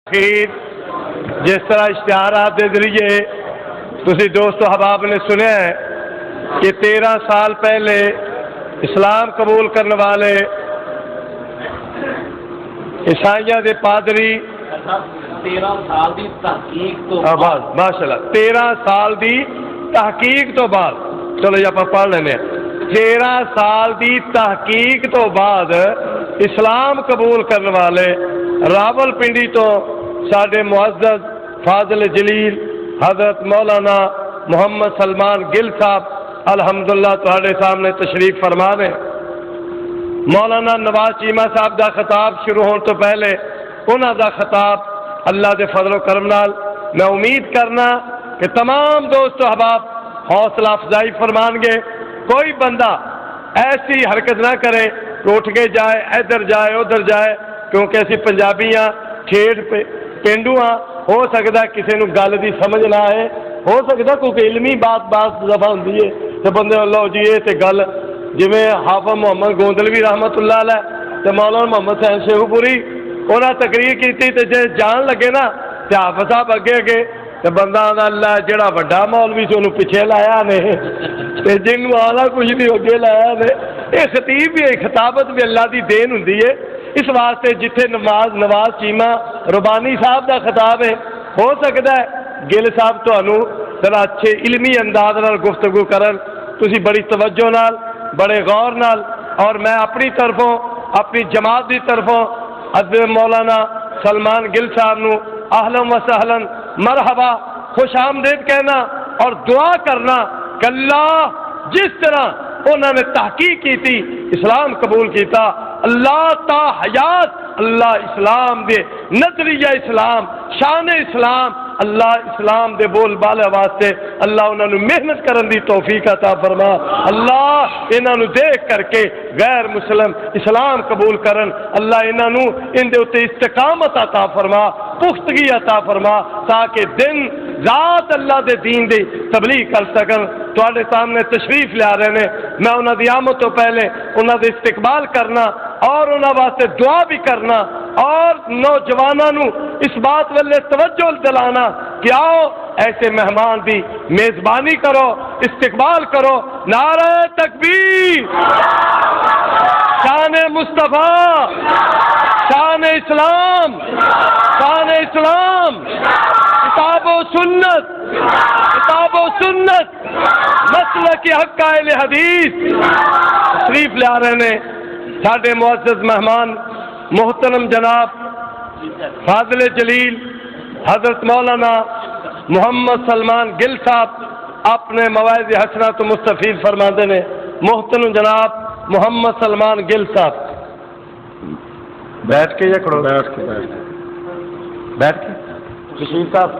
خیر جس طرح اشتہارات کے ذریعے تسی دوست و احباب نے سنیا ہے کہ 13 سال پہلے اسلام قبول کرنے والے عیسائیوں کے پادری 13 سال دی تحقیق تو ماشاءاللہ 13 سال دی تحقیق تو بعد چلو جی آپ پڑھ لینے 13 سال دی تحقیق تو بعد اسلام قبول کرنے والے راول پنڈی تو ساڈے معزز فاضل جلیل حضرت مولانا محمد سلمان گل صاحب الحمدللہ تہاڈے سامنے تشریف فرما نے مولانا نواز چیمہ صاحب دا خطاب شروع ہونے تو پہلے انہاں دا خطاب اللہ دے فضل و کرم نال میں امید کرنا کہ تمام دوست و احباب حوصلہ افزائی فرمان گے کوئی بندہ ایسی حرکت نہ کرے کہ اٹھ کے جائے ادھر جائے ادھر جائے کیونکہ اسی پنجابی ہاں ٹھیٹھ پینڈو ہاں ہو سکتا ہے کسی نو گل دی سمجھ نہ آئے ہو سکتا کیونکہ علمی بات دفعہ ہوتی ہے تو بندے اللہ جی یہ تو گل جی حافظ محمد گوندلوی رحمت اللہ علیہ تو مولانا محمد حسین شیخو پوری انہاں تقریر کی تے جے جان لگے نا تو حافظ صاحب اگے تو بندہ اللہ جڑا وڈا مولوی سے انہوں پیچھے لایا نے جنوں آنا کچھ بھی اگے لایا نے یہ خطیب بھی خطابت بھی اللہ دی دین ہوندی ہے اس واسطے جتھے نواز چیمہ ربانی صاحب دا خطاب ہے ہو سکتا ہے گل صاحب تانوں ذرا اچھے علمی انداز نال گفتگو کرن تسی بڑی توجہ نال بڑے غور نال اور میں اپنی طرفوں اپنی جماعت دی طرفوں حضرت مولانا سلمان گل صاحب نو اہلا و سہلا مرحبا خوش آمدید کہنا اور دعا کرنا کہ اللہ جس طرح انہوں نے تحقیق کی تھی اسلام قبول کیتا اللہ تا حیات اللہ اسلام دے نظریہ اسلام شان اسلام اللہ اسلام دے بول بالے واسطے اللہ انہوں نے محنت کرن دی توفیق عطا فرما اللہ انہوں نے دیکھ کر کے غیر مسلم اسلام قبول کرن اللہ انہوں نے ان دے اتے استقامت عطا فرما پختگی عطا فرما تاکہ دن ذات اللہ دے دین دی تبلیغ کر سکن تواڈے سامنے تشریف لے آ رہے ہیں میں انہاں دی آمد تو پہلے انہاں دے استقبال کرنا اور انہاں واسطے دعا بھی کرنا اور نوجوانوں نو اس بات والے توجہ دلانا کہ آؤ ایسے مہمان دی میزبانی کرو استقبال کرو نعرہ تکبیر شان مصطفیٰ شان اسلام شان اسلام کتاب و سنت مسلک حق اہل حدیث تشریف لے آ رہے ہیں ساڈے معزز مہمان محترم جناب فاضل جلیل حضرت مولانا محمد سلمان گل صاحب اپنے مواعظ حسنہ تو مستفید فرماتے ہیں محترم جناب محمد سلمان گل صاحب بیٹھ کے یا کھڑو بیٹھ کے بشیر صاحب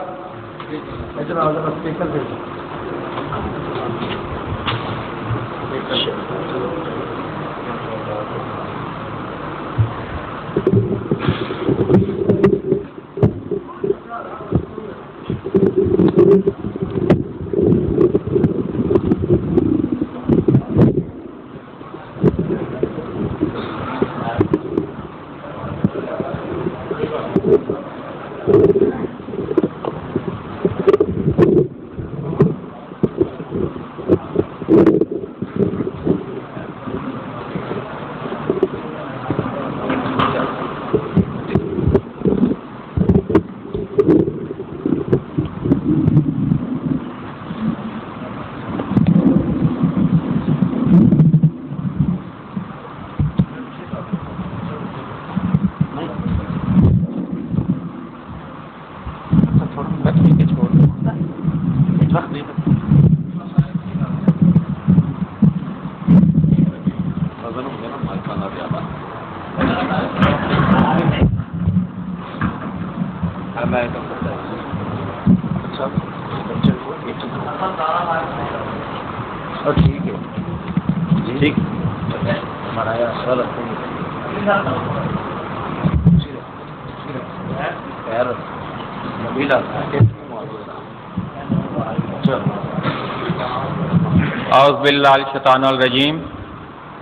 اعوذ باللہ الشیطان الرجیم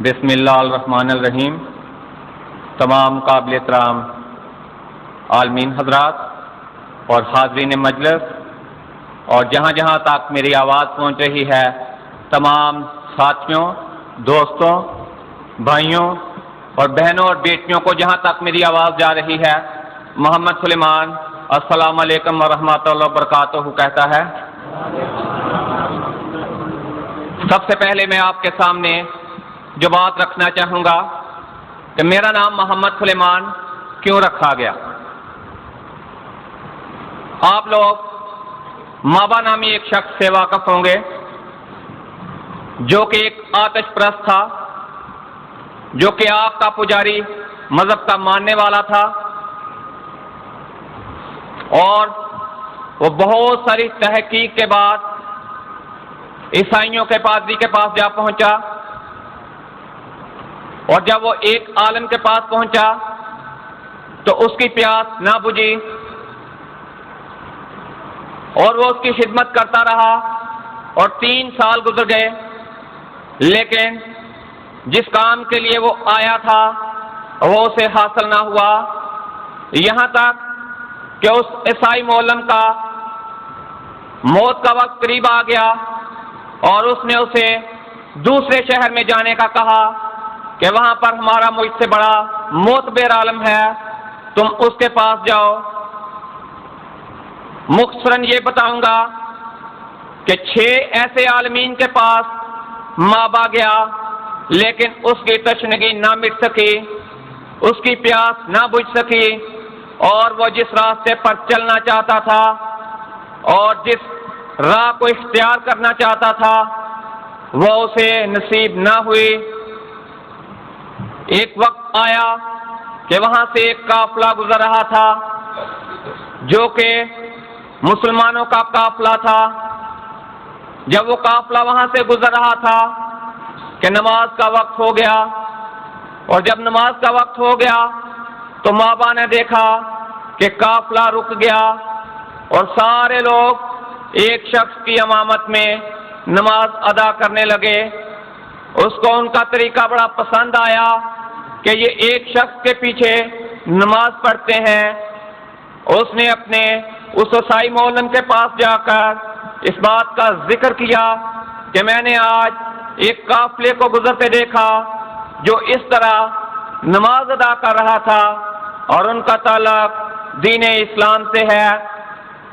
بسم اللہ الرحمن الرحیم. تمام قابل احترام عالمین حضرات، اور حاضرین مجلس اور جہاں جہاں تک میری آواز پہنچ رہی ہے تمام ساتھیوں، دوستوں، بھائیوں اور بہنوں اور بیٹیوں کو جہاں تک میری آواز جا رہی ہے، محمد سلیمان السلام علیکم ورحمۃ اللہ وبرکاتہ کہتا ہے۔ سب سے پہلے میں آپ کے سامنے جو بات رکھنا چاہوں گا کہ میرا نام محمد سلیمان کیوں رکھا گیا۔ آپ لوگ مابا نامی ایک شخص سے واقف ہوں گے جو کہ ایک آتش پرست تھا، جو کہ آگ کا پجاری، مذہب کا ماننے والا تھا، اور وہ بہت ساری تحقیق کے بعد عیسائیوں کے پادری کے پاس جا پہنچا، اور جب وہ ایک عالم کے پاس پہنچا تو اس کی پیاس نہ بجھی اور وہ اس کی خدمت کرتا رہا، اور 3 سال گزر گئے، لیکن جس کام کے لیے وہ آیا تھا وہ اسے حاصل نہ ہوا، یہاں تک کہ اس عیسائی معلم کا موت کا وقت قریب آ گیا اور اس نے اسے دوسرے شہر میں جانے کا کہا کہ وہاں پر ہمارا مجھ سے بڑا معتبر عالم ہے، تم اس کے پاس جاؤ۔ مختصراً یہ بتاؤں گا کہ 6 ایسے عالمین کے پاس مابا گیا، لیکن اس کی تشنگی نہ مٹ سکی، اس کی پیاس نہ بجھ سکی، اور وہ جس راستے پر چلنا چاہتا تھا اور جس راہ کو اختیار کرنا چاہتا تھا وہ اسے نصیب نہ ہوئی۔ ایک وقت آیا کہ وہاں سے ایک قافلہ گزر رہا تھا جو کہ مسلمانوں کا قافلہ تھا۔ جب وہ قافلہ وہاں سے گزر رہا تھا کہ نماز کا وقت ہو گیا، اور جب نماز کا وقت ہو گیا تو مابا نے دیکھا کہ قافلہ رک گیا اور سارے لوگ ایک شخص کی امامت میں نماز ادا کرنے لگے۔ اس کو ان کا طریقہ بڑا پسند آیا کہ یہ ایک شخص کے پیچھے نماز پڑھتے ہیں۔ اس نے اپنے اس عیسائی معلم کے پاس جا کر اس بات کا ذکر کیا کہ میں نے آج ایک قافلے کو گزرتے دیکھا جو اس طرح نماز ادا کر رہا تھا اور ان کا تعلق دین اسلام سے ہے۔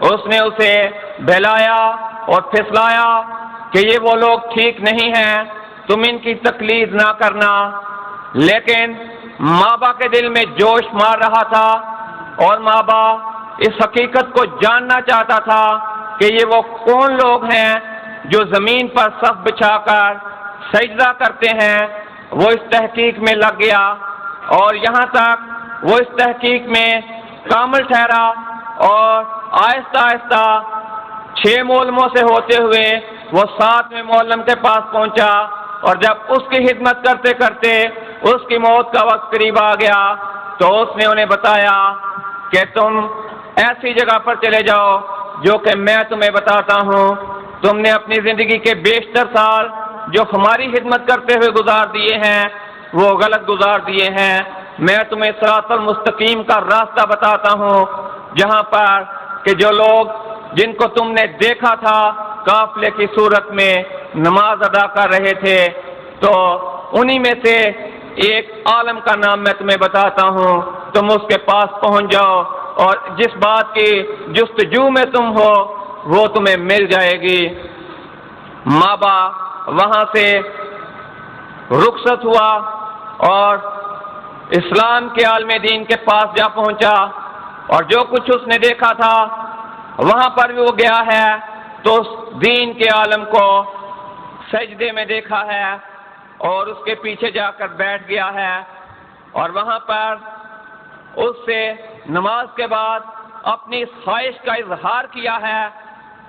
اس نے اسے بہلایا اور پھسلایا کہ یہ وہ لوگ ٹھیک نہیں ہیں، تم ان کی تقلید نہ کرنا۔ لیکن مابا کے دل میں جوش مار رہا تھا، اور مابا اس حقیقت کو جاننا چاہتا تھا کہ یہ وہ کون لوگ ہیں جو زمین پر صف بچھا کر سجدہ کرتے ہیں۔ وہ اس تحقیق میں لگ گیا، اور یہاں تک وہ اس تحقیق میں کامل ٹھہرا، اور آہستہ آہستہ 6 معلموں سے ہوتے ہوئے وہ 7ویں معلم کے پاس پہنچا، اور جب اس کی خدمت کرتے کرتے اس کی موت کا وقت قریب آ گیا تو اس نے انہیں بتایا کہ تم ایسی جگہ پر چلے جاؤ جو کہ میں تمہیں بتاتا ہوں۔ تم نے اپنی زندگی کے بیشتر سال جو ہماری خدمت کرتے ہوئے گزار دیے ہیں وہ غلط گزار دیے ہیں۔ میں تمہیں صراط المستقیم کا راستہ بتاتا ہوں، جہاں پر کہ جو لوگ جن کو تم نے دیکھا تھا قافلے کی صورت میں نماز ادا کر رہے تھے، تو انہی میں سے ایک عالم کا نام میں تمہیں بتاتا ہوں، تم اس کے پاس پہنچ جاؤ، اور جس بات کی جستجو میں تم ہو وہ تمہیں مل جائے گی۔ مابا وہاں سے رخصت ہوا اور اسلام کے عالم دین کے پاس جا پہنچا، اور جو کچھ اس نے دیکھا تھا وہاں پر بھی وہ گیا ہے تو اس دین کے عالم کو سجدے میں دیکھا ہے اور اس کے پیچھے جا کر بیٹھ گیا ہے، اور وہاں پر اس سے نماز کے بعد اپنی خواہش کا اظہار کیا ہے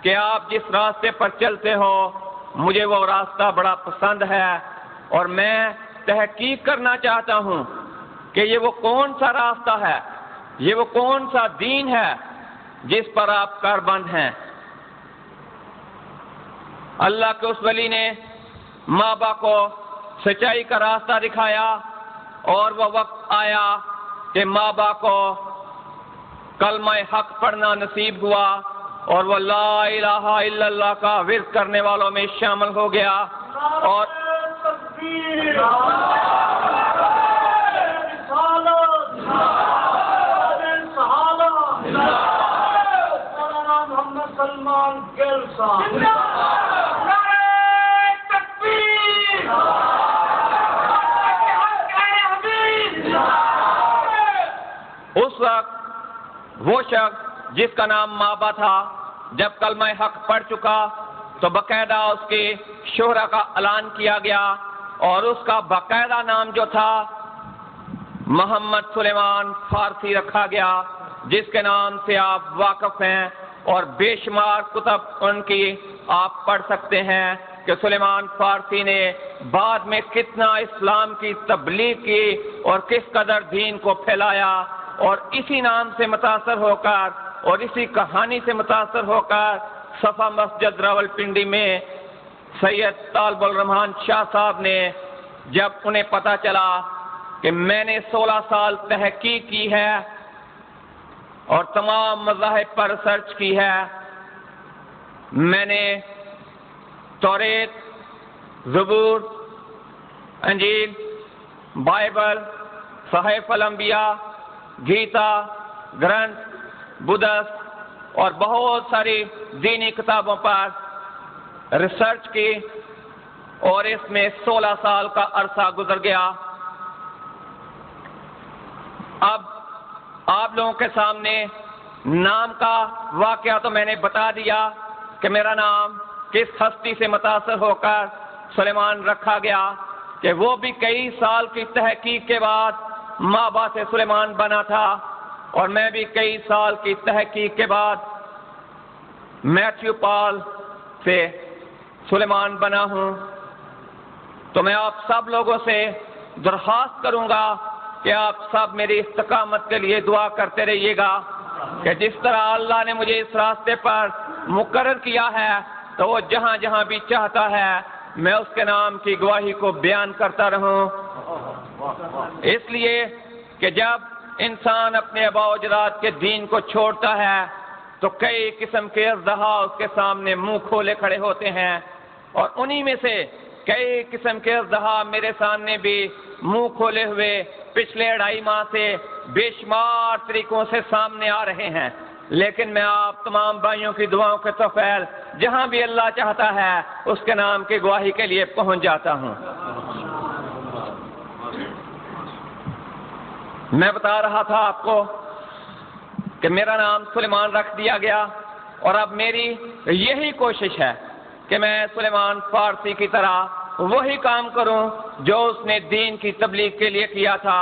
کہ آپ جس راستے پر چلتے ہو مجھے وہ راستہ بڑا پسند ہے، اور میں تحقیق کرنا چاہتا ہوں کہ یہ وہ کون سا راستہ ہے، یہ وہ کون سا دین ہے جس پر آپ کاربند ہیں۔ اللہ کے اس ولی نے مابا کو سچائی کا راستہ دکھایا، اور وہ وقت آیا کہ مابا کو کلمہ حق پڑھنا نصیب ہوا اور وہ لا الہ الا اللہ کا ورد کرنے والوں میں شامل ہو گیا اور اس وقت وہ شخص جس کا نام مابا تھا جب کلمہ حق پڑھ چکا تو باقاعدہ اس کے شہرہ کا اعلان کیا گیا اور اس کا باقاعدہ نام جو تھا محمد سلیمان فارسی رکھا گیا، جس کے نام سے آپ واقف ہیں اور بے شمار کتب ان کی آپ پڑھ سکتے ہیں کہ سلیمان فارسی نے بعد میں کتنا اسلام کی تبلیغ کی اور کس قدر دین کو پھیلایا، اور اسی نام سے متاثر ہو کر اور اسی کہانی سے متاثر ہو کر صفا مسجد راولپنڈی میں سید طالب الرحمان شاہ صاحب نے جب انہیں پتہ چلا کہ میں نے 16 سال تحقیق کی ہے اور تمام مذاہب پر ریسرچ کی ہے، میں نے توریت، زبور، انجیل، بائبل، صحائف الانبیاء، گیتا، گرنتھ، بدھسٹ اور بہت ساری دینی کتابوں پر ریسرچ کی اور اس میں 16 سال کا عرصہ گزر گیا۔ اب آپ لوگوں کے سامنے نام کا واقعہ تو میں نے بتا دیا کہ میرا نام کس ہستی سے متاثر ہو کر سلیمان رکھا گیا، کہ وہ بھی کئی سال کی تحقیق کے بعد مابا سے سلیمان بنا تھا، اور میں بھی کئی سال کی تحقیق کے بعد میتھیو پال سے سلیمان بنا ہوں۔ تو میں آپ سب لوگوں سے درخواست کروں گا کہ آپ سب میری استقامت کے لیے دعا کرتے رہیے گا، کہ جس طرح اللہ نے مجھے اس راستے پر مقرر کیا ہے تو وہ جہاں جہاں بھی چاہتا ہے میں اس کے نام کی گواہی کو بیان کرتا رہوں، اس لیے کہ جب انسان اپنے آباء و اجداد کے دین کو چھوڑتا ہے تو کئی قسم کے اژدہا اس کے سامنے منہ کھولے کھڑے ہوتے ہیں، اور انہی میں سے کئی قسم کے اژدہا میرے سامنے بھی منہ کھولے ہوئے پچھلے 2.5 ماہ سے بے شمار طریقوں سے سامنے آ رہے ہیں، لیکن میں آپ تمام بھائیوں کی دعاؤں کے توفیل جہاں بھی اللہ چاہتا ہے اس کے نام کی گواہی کے لیے پہنچ جاتا ہوں۔ میں بتا رہا تھا آپ کو کہ میرا نام سلیمان رکھ دیا گیا، اور اب میری یہی کوشش ہے کہ میں سلیمان فارسی کی طرح وہی کام کروں جو اس نے دین کی تبلیغ کے لیے کیا تھا۔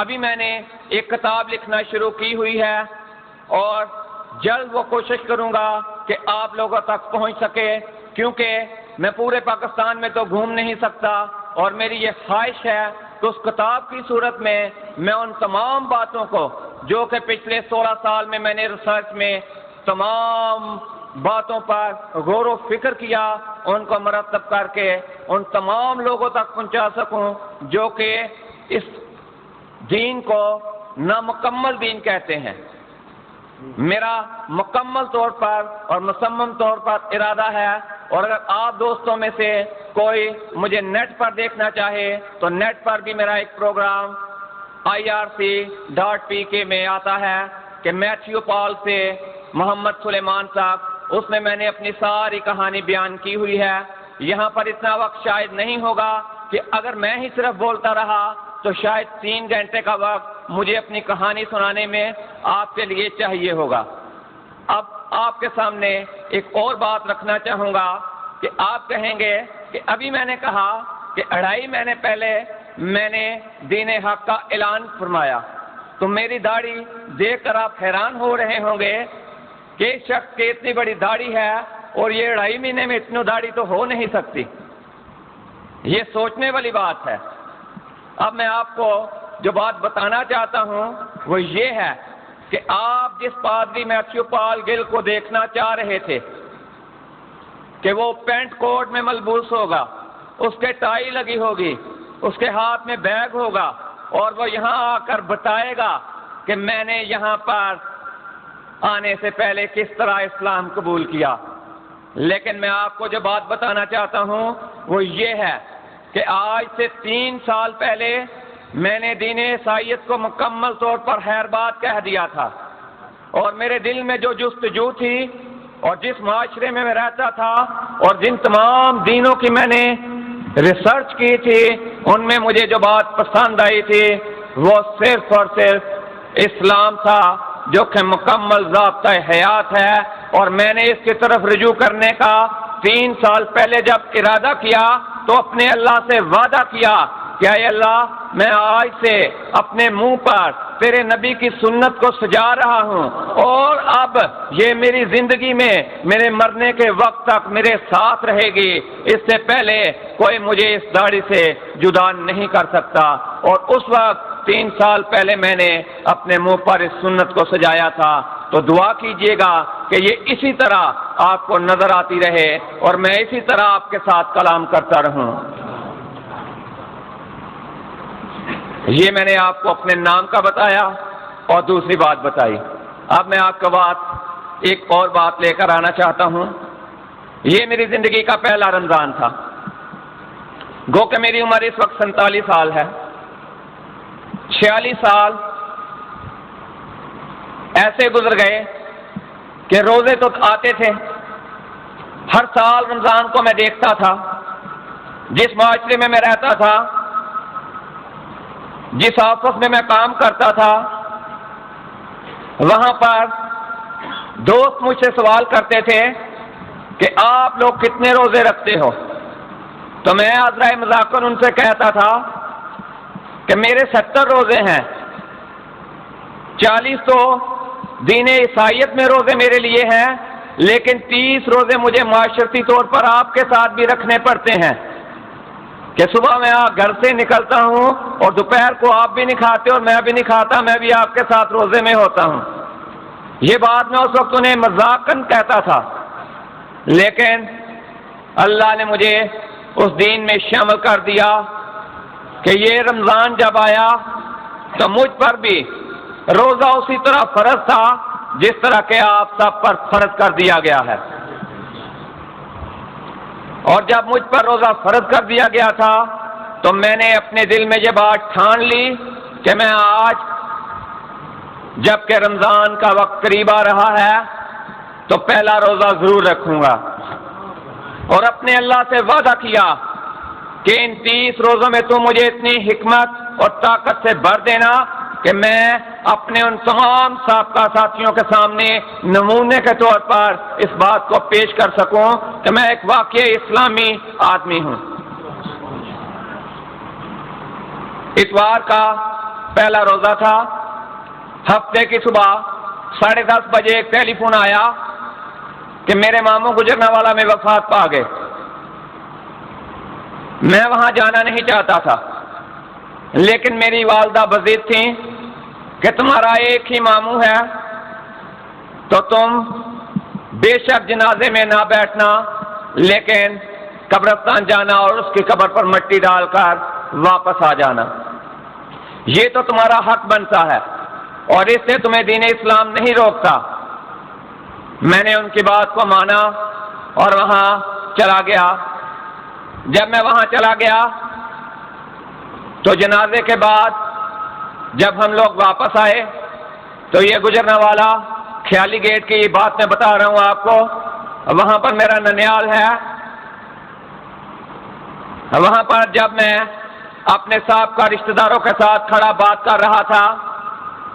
ابھی میں نے ایک کتاب لکھنا شروع کی ہوئی ہے اور جلد وہ کوشش کروں گا کہ آپ لوگوں تک پہنچ سکے، کیونکہ میں پورے پاکستان میں تو گھوم نہیں سکتا، اور میری یہ خواہش ہے کہ اس کتاب کی صورت میں میں ان تمام باتوں کو جو کہ پچھلے 16 سال میں نے ریسرچ میں تمام باتوں پر غور و فکر کیا، ان کو مرتب کر کے ان تمام لوگوں تک پہنچا سکوں جو کہ اس دین کو نامکمل دین کہتے ہیں۔ میرا مکمل طور پر اور مصمم طور پر ارادہ ہے، اور اگر آپ دوستوں میں سے کوئی مجھے نیٹ پر دیکھنا چاہے تو نیٹ پر بھی میرا ایک پروگرام IRC.PK میں آتا ہے کہ میتھیو پال سے محمد سلیمان تک، اس میں نے اپنی ساری کہانی بیان کی ہوئی ہے۔ یہاں پر اتنا وقت شاید نہیں ہوگا کہ اگر میں ہی صرف بولتا رہا تو شاید 3 گھنٹے کا وقت مجھے اپنی کہانی سنانے میں آپ کے لیے چاہیے ہوگا۔ اب آپ کے سامنے ایک اور بات رکھنا چاہوں گا کہ آپ کہیں گے کہ ابھی میں نے کہا کہ 2.5 مہینے پہلے میں نے دین حق کا اعلان فرمایا، تو میری داڑھی دیکھ کر آپ حیران ہو رہے ہوں گے کہ اس شخص کی اتنی بڑی داڑھی ہے اور یہ 2.5 مہینے میں اتنی داڑھی تو ہو نہیں سکتی۔ یہ سوچنے والی بات ہے۔ اب میں آپ کو جو بات بتانا چاہتا ہوں وہ یہ ہے کہ آپ جس پادری میتھیو پال گل کو دیکھنا چاہ رہے تھے کہ وہ پینٹ کوٹ میں ملبوس ہوگا، اس کے ٹائی لگی ہوگی، اس کے ہاتھ میں بیگ ہوگا، اور وہ یہاں آ کر بتائے گا کہ میں نے یہاں پر آنے سے پہلے کس طرح اسلام قبول کیا. لیکن میں آپ کو جو بات بتانا چاہتا ہوں وہ یہ ہے کہ آج سے 3 سال پہلے میں نے دین عیسائیت کو مکمل طور پر خیر بات کہہ دیا تھا، اور میرے دل میں جو جستجو تھی اور جس معاشرے میں رہتا تھا اور جن تمام دینوں کی میں نے ریسرچ کی تھی، ان میں مجھے جو بات پسند آئی تھی وہ صرف اور صرف اسلام تھا، جو کہ مکمل ضابطہ حیات ہے. اور میں نے اس کی طرف رجوع کرنے کا 3 سال پہلے جب ارادہ کیا تو اپنے اللہ سے وعدہ کیا کہ اے اللہ، میں آج سے اپنے منہ پر تیرے نبی کی سنت کو سجا رہا ہوں، اور اب یہ میری زندگی میں میرے مرنے کے وقت تک میرے ساتھ رہے گی. اس سے پہلے کوئی مجھے اس داڑھی سے جدا نہیں کر سکتا. اور اس وقت 3 سال پہلے میں نے اپنے منہ پر اس سنت کو سجایا تھا. تو دعا کیجئے گا کہ یہ اسی طرح آپ کو نظر آتی رہے اور میں اسی طرح آپ کے ساتھ کلام کرتا رہوں. یہ میں نے آپ کو اپنے نام کا بتایا اور دوسری بات بتائی. اب میں آپ کا ایک اور بات لے کر آنا چاہتا ہوں. یہ میری زندگی کا پہلا رمضان تھا. گو کہ میری عمر اس وقت 47 سال ہے. 46 سال ایسے گزر گئے کہ روزے تو آتے تھے. ہر سال رمضان کو میں دیکھتا تھا. جس معاشرے میں میں رہتا تھا، جس آفس میں میں کام کرتا تھا، وہاں پر دوست مجھ سے سوال کرتے تھے کہ آپ لوگ کتنے روزے رکھتے ہو؟ تو میں عذرائے مذاکر ان سے کہتا تھا کہ میرے 70 روزے ہیں. 40 تو دین عیسائیت میں روزے میرے لیے ہیں، لیکن 30 روزے مجھے معاشرتی طور پر آپ کے ساتھ بھی رکھنے پڑتے ہیں کہ صبح میں گھر سے نکلتا ہوں اور دوپہر کو آپ بھی نہیں کھاتے اور میں بھی نہیں کھاتا، میں بھی آپ کے ساتھ روزے میں ہوتا ہوں. یہ بات میں اس وقت انہیں مذاقاً کہتا تھا، لیکن اللہ نے مجھے اس دین میں شامل کر دیا کہ یہ رمضان جب آیا تو مجھ پر بھی روزہ اسی طرح فرض تھا جس طرح کہ آپ سب پر فرض کر دیا گیا ہے. اور جب مجھ پر روزہ فرض کر دیا گیا تھا تو میں نے اپنے دل میں یہ بات ٹھان لی کہ میں آج جب کہ رمضان کا وقت قریب آ رہا ہے تو پہلا روزہ ضرور رکھوں گا. اور اپنے اللہ سے وعدہ کیا کہ ان 30 روزوں میں تو مجھے اتنی حکمت اور طاقت سے بھر دینا کہ میں اپنے ان تمام سابقہ ساتھیوں کے سامنے نمونے کے طور پر اس بات کو پیش کر سکوں کہ میں ایک واقعی اسلامی آدمی ہوں. اتوار کا پہلا روزہ تھا. ہفتے کی صبح 10:30 بجے ایک ٹیلی فون آیا کہ میرے ماموں گجرانوالہ میں وفات پا گئے. میں وہاں جانا نہیں چاہتا تھا، لیکن میری والدہ بضد تھیں کہ تمہارا ایک ہی ماموں ہے تو تم بے شک جنازے میں نہ بیٹھنا، لیکن قبرستان جانا اور اس کی قبر پر مٹی ڈال کر واپس آ جانا. یہ تو تمہارا حق بنتا ہے اور اس سے تمہیں دین اسلام نہیں روکتا. میں نے ان کی بات کو مانا اور وہاں چلا گیا. جب میں وہاں چلا گیا تو جنازے کے بعد جب ہم لوگ واپس آئے تو یہ گجرانوالہ خیالی گیٹ کی بات میں بتا رہا ہوں آپ کو. وہاں پر میرا ننیال ہے. وہاں پر جب میں اپنے صاحب کا رشتہ داروں کے ساتھ کھڑا بات کر رہا تھا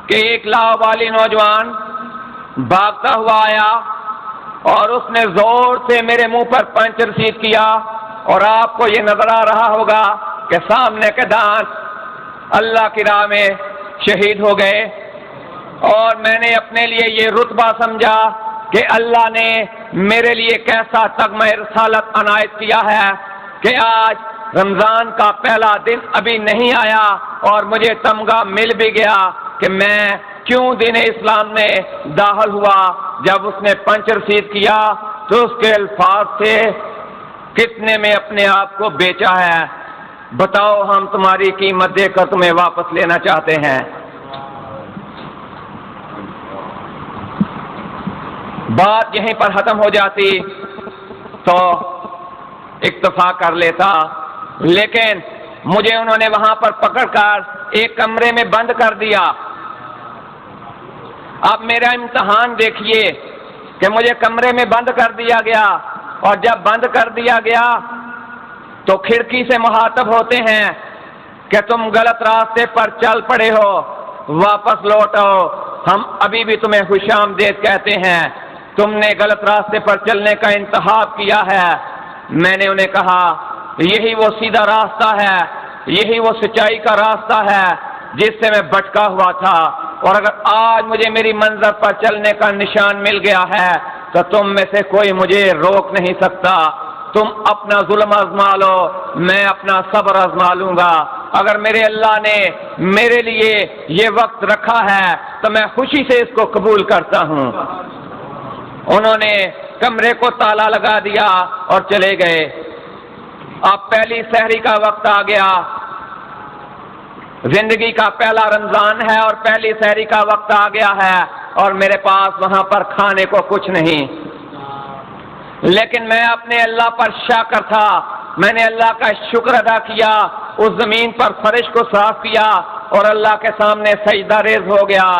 کہ ایک لاوالی نوجوان بھاگتا ہوا آیا اور اس نے زور سے میرے منہ پر پنچ رسید کیا، اور آپ کو یہ نظر آ رہا ہوگا کہ سامنے کے دانت اللہ کی راہ میں شہید ہو گئے. اور میں نے اپنے لیے یہ رتبہ سمجھا کہ اللہ نے میرے لیے کیسا تگمہ رسالت عنایت کیا ہے کہ آج رمضان کا پہلا دن ابھی نہیں آیا اور مجھے تمغہ مل بھی گیا کہ میں کیوں دین اسلام میں داخل ہوا. جب اس نے پنچ رسید کیا تو اس کے الفاظ سے کتنے میں اپنے آپ کو بیچا ہے، بتاؤ ہم تمہاری قیمت دے کر تمہیں واپس لینا چاہتے ہیں. بات یہیں پر ختم ہو جاتی تو اکتفا کر لیتا، لیکن مجھے انہوں نے وہاں پر پکڑ کر ایک کمرے میں بند کر دیا۔ اب میرا امتحان دیکھیے کہ مجھے کمرے میں بند کر دیا گیا، اور جب بند کر دیا گیا تو کھڑکی سے مخاطب ہوتے ہیں کہ تم غلط راستے پر چل پڑے ہو، واپس لوٹو، ہم ابھی بھی تمہیں خوش آمدید کہتے ہیں، تم نے غلط راستے پر چلنے کا انتخاب کیا ہے۔ میں نے انہیں کہا یہی وہ سیدھا راستہ ہے، یہی وہ سچائی کا راستہ ہے جس سے میں بھٹکا ہوا تھا، اور اگر آج مجھے میری منزل پر چلنے کا نشان مل گیا ہے تو تم میں سے کوئی مجھے روک نہیں سکتا۔ تم اپنا ظلم آزما لو، میں اپنا صبر آزما لوں گا۔ اگر میرے اللہ نے میرے لیے یہ وقت رکھا ہے تو میں خوشی سے اس کو قبول کرتا ہوں۔ انہوں نے کمرے کو تالا لگا دیا اور چلے گئے۔ اب پہلی سحری کا وقت آ گیا، زندگی کا پہلا رمضان ہے اور پہلی سحری کا وقت آ گیا ہے، اور میرے پاس وہاں پر کھانے کو کچھ نہیں، لیکن میں اپنے اللہ پر شاکر تھا۔ میں نے اللہ کا شکر ادا کیا، اس زمین پر فرش کو صاف کیا اور اللہ کے سامنے سجدہ ریز ہو گیا،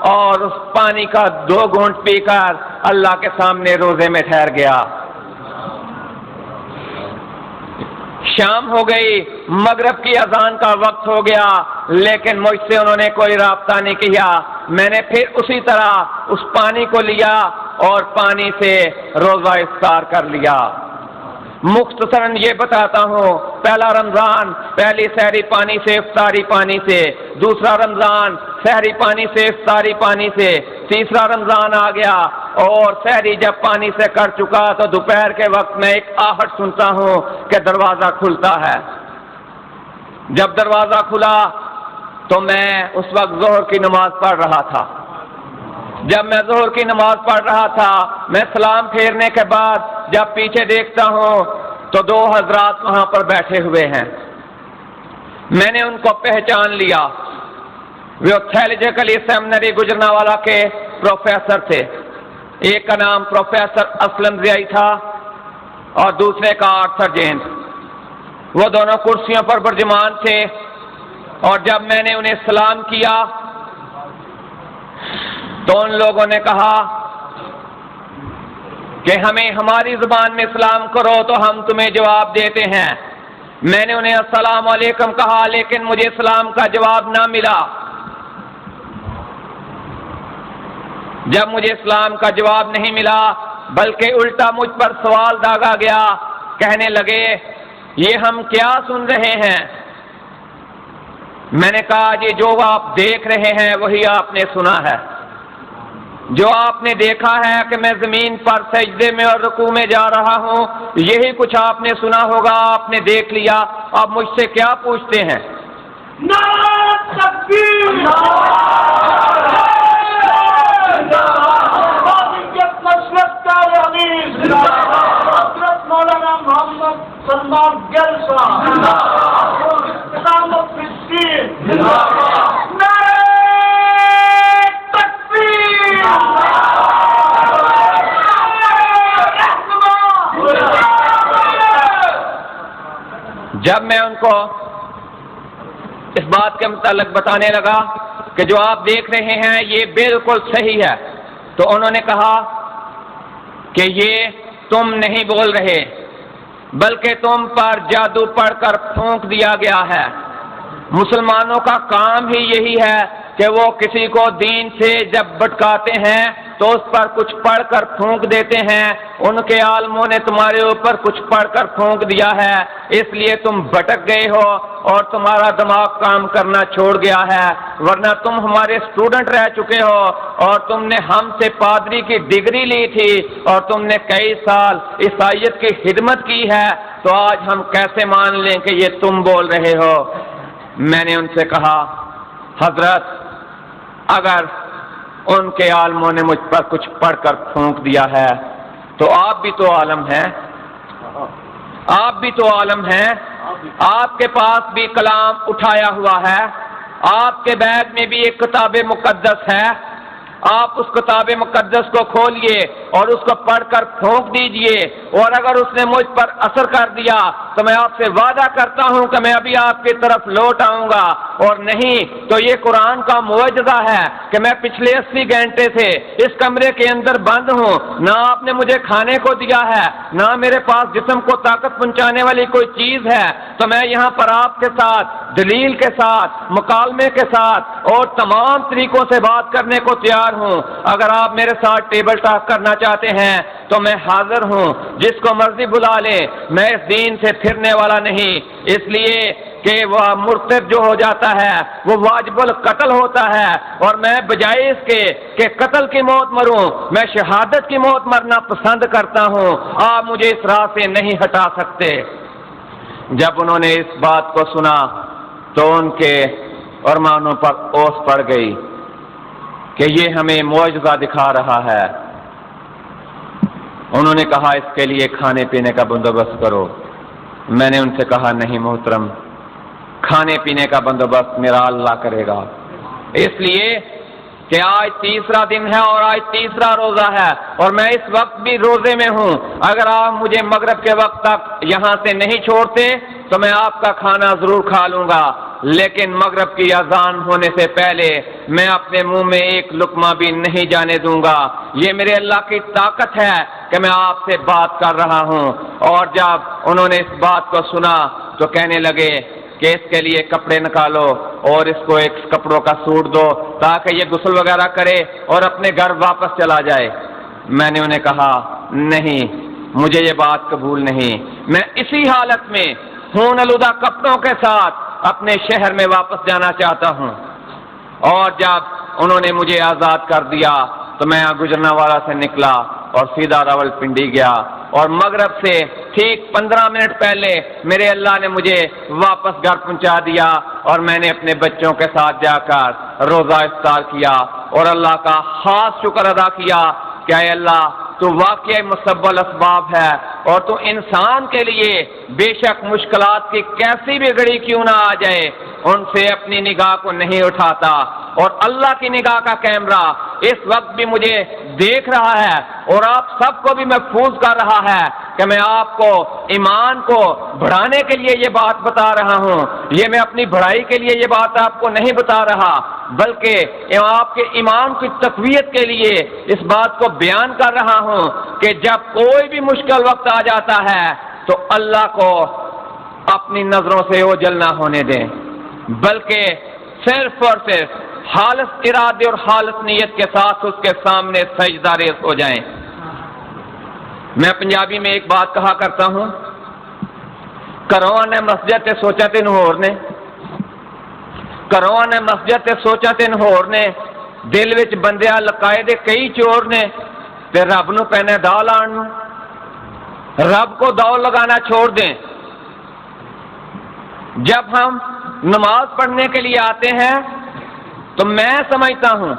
اور اس پانی کا 2 گھونٹ پی کر اللہ کے سامنے روزے میں ٹھہر گیا۔ شام ہو گئی، مغرب کی اذان کا وقت ہو گیا، لیکن مجھ سے انہوں نے کوئی رابطہ نہیں کیا۔ میں نے پھر اسی طرح اس پانی کو لیا اور پانی سے روزہ افطار کر لیا۔ مختصراً یہ بتاتا ہوں، پہلا رمضان پہلی سحری پانی سے افطاری پانی سے، دوسرا رمضان سحری پانی سے افطاری پانی سے، تیسرا رمضان آ گیا اور سحری جب پانی سے کر چکا تو دوپہر کے وقت میں ایک آہٹ سنتا ہوں کہ دروازہ کھلتا ہے۔ جب دروازہ کھلا تو میں اس وقت ظہر کی نماز پڑھ رہا تھا۔ جب میں ظہر کی نماز پڑھ رہا تھا، میں سلام پھیرنے کے بعد جب پیچھے دیکھتا ہوں تو 2 حضرات وہاں پر بیٹھے ہوئے ہیں۔ میں نے ان کو پہچان لیا، وہ تھیولوجیکل سیمنری گجرانوالہ کے پروفیسر تھے۔ ایک کا نام پروفیسر اسلم ضیائی تھا اور دوسرے کا آرتھر جیمز۔ وہ دونوں کرسیوں پر برجمان تھے، اور جب میں نے انہیں سلام کیا تو ان لوگوں نے کہا کہ ہمیں ہماری زبان میں سلام کرو تو ہم تمہیں جواب دیتے ہیں۔ میں نے انہیں السلام علیکم کہا، لیکن مجھے سلام کا جواب نہ ملا۔ جب مجھے اسلام کا جواب نہیں ملا بلکہ الٹا مجھ پر سوال داغا گیا، کہنے لگے یہ ہم کیا سن رہے ہیں؟ میں نے کہا یہ جو آپ دیکھ رہے ہیں وہی آپ نے سنا ہے۔ جو آپ نے دیکھا ہے کہ میں زمین پر سجدے میں اور رکوع میں جا رہا ہوں، یہی کچھ آپ نے سنا ہوگا، آپ نے دیکھ لیا۔ آپ مجھ سے کیا پوچھتے ہیں؟ نعرہ تکبیر! مسلک کا امیر حضرت مولانا محمد سلمان گل صاحب، قیامت فلسطین، نعرہ تکبیر! جب میں ان کو اس بات کے متعلق بتانے لگا کہ جو آپ دیکھ رہے ہیں یہ بالکل صحیح ہے، تو انہوں نے کہا کہ یہ تم نہیں بول رہے بلکہ تم پر جادو پڑھ کر پھونک دیا گیا ہے۔ مسلمانوں کا کام ہی یہی ہے کہ وہ کسی کو دین سے جب بھٹکاتے ہیں تو اس پر کچھ پڑھ کر پھونک دیتے ہیں۔ ان کے عالموں نے تمہارے اوپر کچھ پڑھ کر پھونک دیا ہے، اس لیے تم بھٹک گئے ہو اور تمہارا دماغ کام کرنا چھوڑ گیا ہے، ورنہ تم ہمارے اسٹوڈنٹ رہ چکے ہو اور تم نے ہم سے پادری کی ڈگری لی تھی اور تم نے کئی سال عیسائیت کی خدمت کی ہے، تو آج ہم کیسے مان لیں کہ یہ تم بول رہے ہو؟ میں نے ان سے کہا حضرت اگر ان کے عالموں نے مجھ پر کچھ پڑھ کر پھونک دیا ہے تو آپ بھی تو عالم ہیں، آپ بھی تو عالم ہیں، آپ کے پاس بھی کلام اٹھایا ہوا ہے، آپ کے بیگ میں بھی ایک کتاب مقدس ہے، آپ اس کتاب مقدس کو کھولیے اور اس کو پڑھ کر پھونک دیجئے، اور اگر اس نے مجھ پر اثر کر دیا تو میں آپ سے وعدہ کرتا ہوں کہ میں ابھی آپ کی طرف لوٹ آؤں گا، اور نہیں تو یہ قرآن کا معجزہ ہے کہ میں پچھلے 80 گھنٹے سے اس کمرے کے اندر بند ہوں، نہ آپ نے مجھے کھانے کو دیا ہے، نہ میرے پاس جسم کو طاقت پہنچانے والی کوئی چیز ہے، تو میں یہاں پر آپ کے ساتھ دلیل کے ساتھ، مکالمے کے ساتھ اور تمام طریقوں سے بات کرنے کو تیار ہوں۔ اگر آپ میرے ساتھ ٹیبل ٹاک کرنا چاہتے ہیں تو میں حاضر ہوں، جس کو مرضی بلا لے، میں اس دین سے پھرنے والا نہیں، اس لیے کہ وہ مرتد جو ہو جاتا ہے وہ واجب القتل ہوتا ہے، اور میں بجائے اس کے کہ قتل کی موت مروں، میں شہادت کی موت مرنا پسند کرتا ہوں، آپ مجھے اس راہ سے نہیں ہٹا سکتے۔ جب انہوں نے اس بات کو سنا تو ان کے ارمانوں پر اوس پڑ گئی کہ یہ ہمیں معجزہ دکھا رہا ہے۔ انہوں نے کہا اس کے لیے کھانے پینے کا بندوبست کرو۔ میں نے ان سے کہا نہیں محترم، کھانے پینے کا بندوبست میرا اللہ کرے گا، اس لیے کہ آج تیسرا دن ہے اور آج تیسرا روزہ ہے اور میں اس وقت بھی روزے میں ہوں۔ اگر آپ مجھے مغرب کے وقت تک یہاں سے نہیں چھوڑتے تو میں آپ کا کھانا ضرور کھا لوں گا، لیکن مغرب کی اذان ہونے سے پہلے میں اپنے منہ میں ایک لقمہ بھی نہیں جانے دوں گا۔ یہ میرے اللہ کی طاقت ہے کہ میں آپ سے بات کر رہا ہوں۔ اور جب انہوں نے اس بات کو سنا تو کہنے لگے کہ اس کے لیے کپڑے نکالو اور اس کو ایک کپڑوں کا سوٹ دو تاکہ یہ غسل وغیرہ کرے اور اپنے گھر واپس چلا جائے۔ میں نے انہیں کہا نہیں، مجھے یہ بات قبول نہیں، میں اسی حالت میں خون آلودہ کپڑوں کے ساتھ اپنے شہر میں واپس جانا چاہتا ہوں۔ اور جب انہوں نے مجھے آزاد کر دیا تو میں گجرانوالہ سے نکلا اور سیدھا راولپنڈی گیا، اور مغرب سے ٹھیک 15 منٹ پہلے میرے اللہ نے مجھے واپس گھر پہنچا دیا، اور میں نے اپنے بچوں کے ساتھ جا کر روزہ افطار کیا اور اللہ کا خاص شکر ادا کیا کہ اے اللہ تو واقعی مسبب الاسباب ہے، اور تو انسان کے لیے بے شک مشکلات کی کیسی بھی گھڑی کیوں نہ آ جائے ان سے اپنی نگاہ کو نہیں اٹھاتا، اور اللہ کی نگاہ کا کیمرہ اس وقت بھی مجھے دیکھ رہا ہے اور آپ سب کو بھی محفوظ کر رہا ہے کہ میں آپ کو ایمان کو بڑھانے کے لیے یہ بات بتا رہا ہوں، یہ میں اپنی بڑھائی کے لیے یہ بات آپ کو نہیں بتا رہا، بلکہ آپ کے ایمان کی تقویت کے لیے اس بات کو بیان کر رہا ہوں کہ جب کوئی بھی مشکل وقت آ جاتا ہے تو اللہ کو اپنی نظروں سے اوجھل نہ ہونے دیں، بلکہ صرف اور صرف خالص ارادے اور خالص نیت کے ساتھ اس کے سامنے سجدہ ریز ہو جائیں۔ میں پنجابی میں ایک بات کہا کرتا ہوں، کروان نے مسجد تے سوچا تین ہور نے، کروان نے مسجد تے سوچا تین ہور نے، دل وچ بندیا لکائے دے کئی چور نے، تے رب نو پہنے داؤ لان نو۔ رب کو داؤ لگانا چھوڑ دیں۔ جب ہم نماز پڑھنے کے لیے آتے ہیں تو میں سمجھتا ہوں،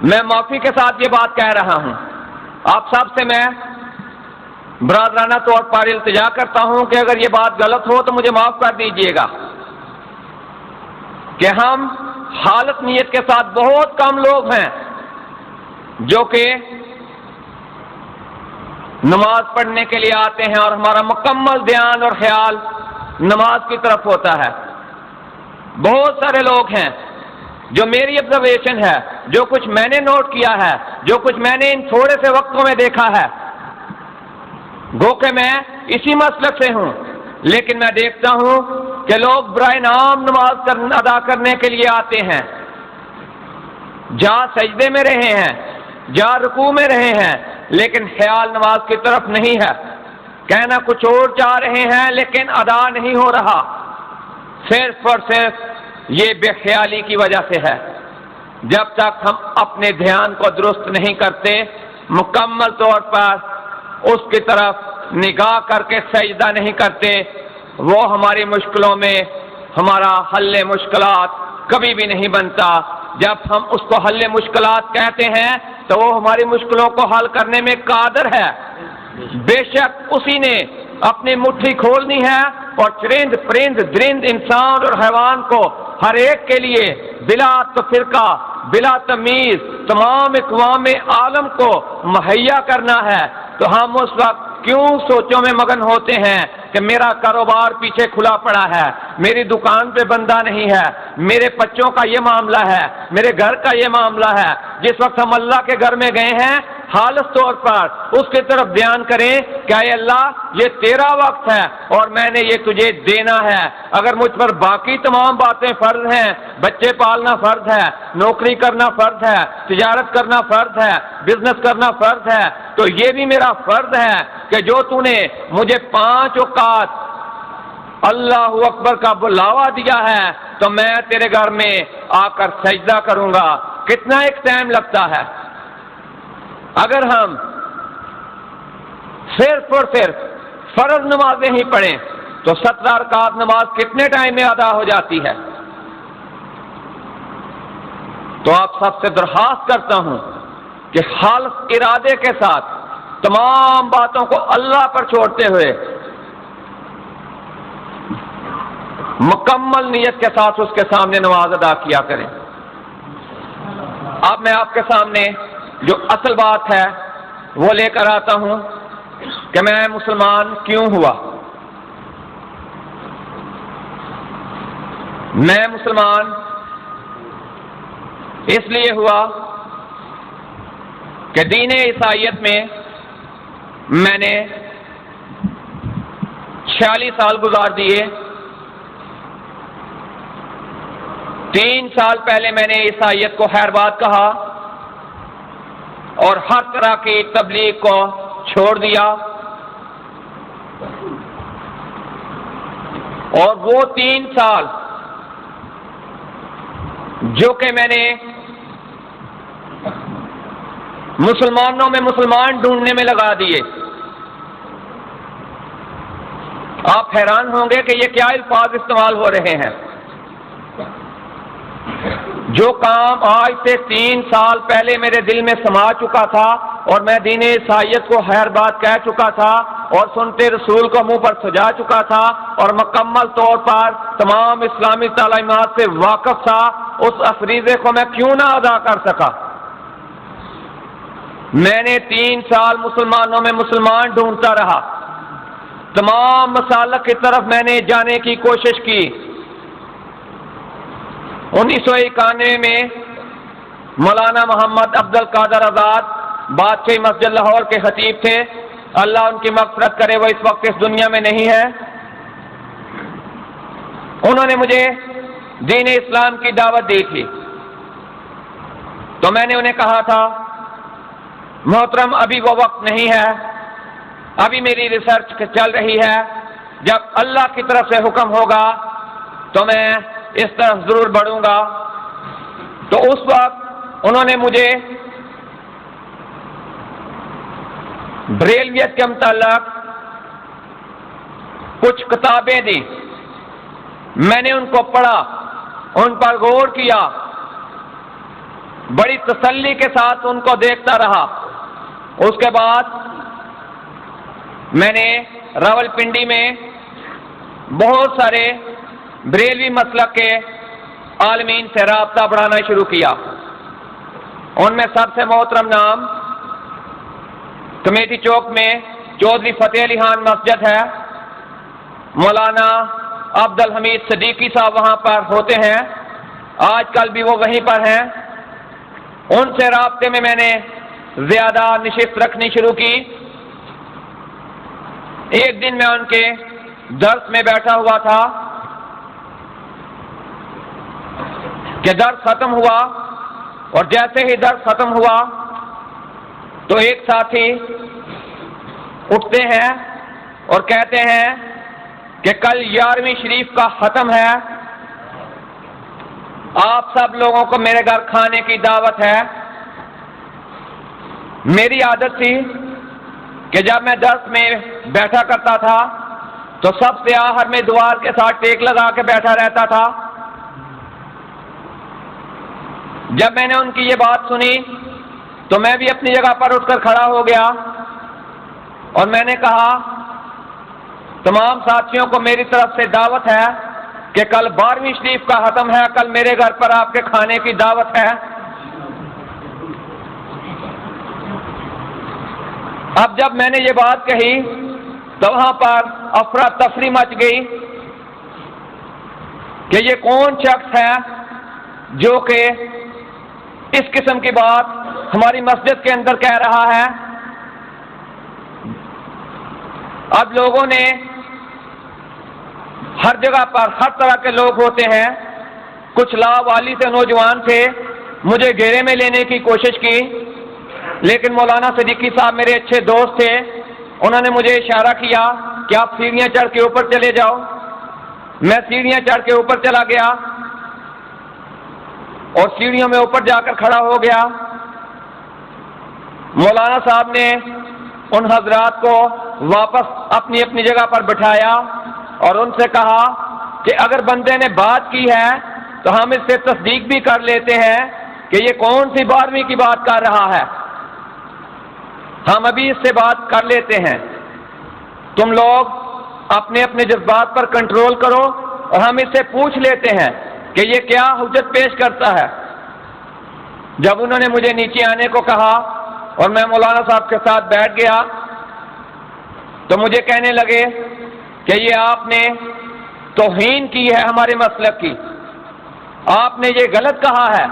میں معافی کے ساتھ یہ بات کہہ رہا ہوں، آپ سب سے میں برادرانہ طور پر التجا کرتا ہوں کہ اگر یہ بات غلط ہو تو مجھے معاف کر دیجئے گا کہ ہم خالص نیت کے ساتھ بہت کم لوگ ہیں جو کہ نماز پڑھنے کے لیے آتے ہیں اور ہمارا مکمل دھیان اور خیال نماز کی طرف ہوتا ہے۔ بہت سارے لوگ ہیں جو میری آبزرویشن ہے، جو کچھ میں نے نوٹ کیا ہے، جو کچھ میں نے ان تھوڑے سے وقتوں میں دیکھا ہے، گو کہ میں اسی مسلک سے ہوں، لیکن میں دیکھتا ہوں کہ لوگ برائے نام نماز ادا کرنے کے لیے آتے ہیں، جہاں سجدے میں رہے ہیں، جہاں رکوع میں رہے ہیں، لیکن خیال نماز کی طرف نہیں ہے، کہنا کچھ اور چاہ رہے ہیں لیکن ادا نہیں ہو رہا، صرف اور صرف یہ بے خیالی کی وجہ سے ہے۔ جب تک ہم اپنے دھیان کو درست نہیں کرتے، مکمل طور پر اس کی طرف نگاہ کر کے سجدہ نہیں کرتے، وہ ہماری مشکلوں میں ہمارا حل مشکلات کبھی بھی نہیں بنتا۔ جب ہم اس کو حل مشکلات کہتے ہیں تو وہ ہماری مشکلوں کو حل کرنے میں قادر ہے، بے شک اسی نے اپنی مٹھی کھولنی ہے اور چرند پرند درند انسان اور حیوان کو ہر ایک کے لیے بلا تفرقہ بلا تمیز تمام اقوام عالم کو مہیا کرنا ہے، تو ہم اس وقت کیوں سوچوں میں مگن ہوتے ہیں کہ میرا کاروبار پیچھے کھلا پڑا ہے، میری دکان پہ بندہ نہیں ہے، میرے بچوں کا یہ معاملہ ہے، میرے گھر کا یہ معاملہ ہے۔ جس وقت ہم اللہ کے گھر میں گئے ہیں، خالص طور پر اس کی طرف دھیان کریں کہ اے اللہ یہ تیرا وقت ہے اور میں نے یہ تجھے دینا ہے۔ اگر مجھ پر باقی تمام باتیں فرض ہیں، بچے پالنا فرض ہے، نوکری کرنا فرض ہے، تجارت کرنا فرض ہے، بزنس کرنا فرض ہے، تو یہ بھی میرا فرض ہے کہ جو تو نے مجھے 5 اوقات اللہ اکبر کا بلاوا دیا ہے تو میں تیرے گھر میں آ کر سجدہ کروں گا۔ کتنا ایک ٹائم لگتا ہے؟ اگر ہم صرف اور صرف فرض نمازیں ہی پڑھیں تو 17 رکعت نماز کتنے ٹائم میں ادا ہو جاتی ہے؟ تو آپ سب سے درخواست کرتا ہوں کہ خالص ارادے کے ساتھ تمام باتوں کو اللہ پر چھوڑتے ہوئے مکمل نیت کے ساتھ اس کے سامنے نماز ادا کیا کریں۔ اب میں آپ کے سامنے جو اصل بات ہے وہ لے کر آتا ہوں کہ میں مسلمان کیوں ہوا۔ میں مسلمان اس لیے ہوا کہ دین عیسائیت میں میں نے 46 سال گزار دیے۔ 3 سال پہلے میں نے عیسائیت کو خیر بات کہا اور ہر طرح کی تبلیغ کو چھوڑ دیا، اور وہ 3 سال جو کہ میں نے مسلمانوں میں مسلمان ڈھونڈنے میں لگا دیے۔ آپ حیران ہوں گے کہ یہ کیا الفاظ استعمال ہو رہے ہیں۔ جو کام آج سے 3 سال پہلے میرے دل میں سما چکا تھا اور میں دین عیسائیت کو خیر بات کہہ چکا تھا اور سنتے رسول کو منہ پر سجا چکا تھا اور مکمل طور پر تمام اسلامی تعلیمات سے واقف تھا، اس فریضے کو میں کیوں نہ ادا کر سکا؟ میں نے 3 سال مسلمانوں میں مسلمان ڈھونڈتا رہا، تمام مسالک کی طرف میں نے جانے کی کوشش کی۔ 1991 میں مولانا محمد افضل قادر آزاد بادشاہ مسجد لاہور کے خطیب تھے، اللہ ان کی مغفرت کرے، وہ اس وقت اس دنیا میں نہیں ہے۔ انہوں نے مجھے دین اسلام کی دعوت دی تھی، تو میں نے انہیں کہا تھا محترم ابھی وہ وقت نہیں ہے، ابھی میری ریسرچ چل رہی ہے، جب اللہ کی طرف سے حکم ہوگا تو میں اس طرف ضرور بڑھوں گا۔ تو اس وقت انہوں نے مجھے بریلویت کے متعلق کچھ کتابیں دی، میں نے ان کو پڑھا، ان پر غور کیا، بڑی تسلی کے ساتھ ان کو دیکھتا رہا۔ اس کے بعد میں نے راولپنڈی میں بہت سارے بریلوی مسلک کے عالمین سے رابطہ بڑھانا شروع کیا۔ ان میں سب سے محترم نام کمیٹی چوک میں چودھری فتح علی خان مسجد ہے، مولانا عبد الحمید صدیقی صاحب وہاں پر ہوتے ہیں، آج کل بھی وہ وہیں پر ہیں۔ ان سے رابطے میں نے زیادہ نشست رکھنی شروع کی۔ ایک دن میں ان کے درس میں بیٹھا ہوا تھا کہ درس ختم ہوا، اور جیسے ہی درس ختم ہوا تو ایک ساتھی اٹھتے ہیں اور کہتے ہیں کہ کل 11ویں شریف کا ختم ہے، آپ سب لوگوں کو میرے گھر کھانے کی دعوت ہے۔ میری عادت تھی کہ جب میں درس میں بیٹھا کرتا تھا تو سب سے آخر میں دوار کے ساتھ ٹیک لگا کے بیٹھا رہتا تھا۔ جب میں نے ان کی یہ بات سنی تو میں بھی اپنی جگہ پر اٹھ کر کھڑا ہو گیا اور میں نے کہا تمام ساتھیوں کو میری طرف سے دعوت ہے کہ کل 12ویں شریف کا ختم ہے، کل میرے گھر پر آپ کے کھانے کی دعوت ہے۔ اب جب میں نے یہ بات کہی تو وہاں پر افراتفری مچ گئی کہ یہ کون شخص ہے جو کہ اس قسم کی بات ہماری مسجد کے اندر کہہ رہا ہے۔ اب لوگوں نے ہر جگہ پر ہر طرح کے لوگ ہوتے ہیں، کچھ لاوالی سے نوجوان تھے، مجھے گھیرے میں لینے کی کوشش کی، لیکن مولانا صدیقی صاحب میرے اچھے دوست تھے، انہوں نے مجھے اشارہ کیا کہ آپ سیڑھیاں چڑھ کے اوپر چلے جاؤ۔ میں سیڑھیاں چڑھ کے اوپر چلا گیا اور سیڑھیوں میں اوپر جا کر کھڑا ہو گیا۔ مولانا صاحب نے ان حضرات کو واپس اپنی اپنی جگہ پر بٹھایا اور ان سے کہا کہ اگر بندے نے بات کی ہے تو ہم اس سے تصدیق بھی کر لیتے ہیں کہ یہ کون سی 12ویں کی بات کر رہا ہے، ہم ابھی اس سے بات کر لیتے ہیں، تم لوگ اپنے اپنے جذبات پر کنٹرول کرو اور ہم اس سے پوچھ لیتے ہیں کہ یہ کیا حجت پیش کرتا ہے۔ جب انہوں نے مجھے نیچے آنے کو کہا اور میں مولانا صاحب کے ساتھ بیٹھ گیا تو مجھے کہنے لگے کہ یہ آپ نے توہین کی ہے ہمارے مسلک کی، آپ نے یہ غلط کہا ہے،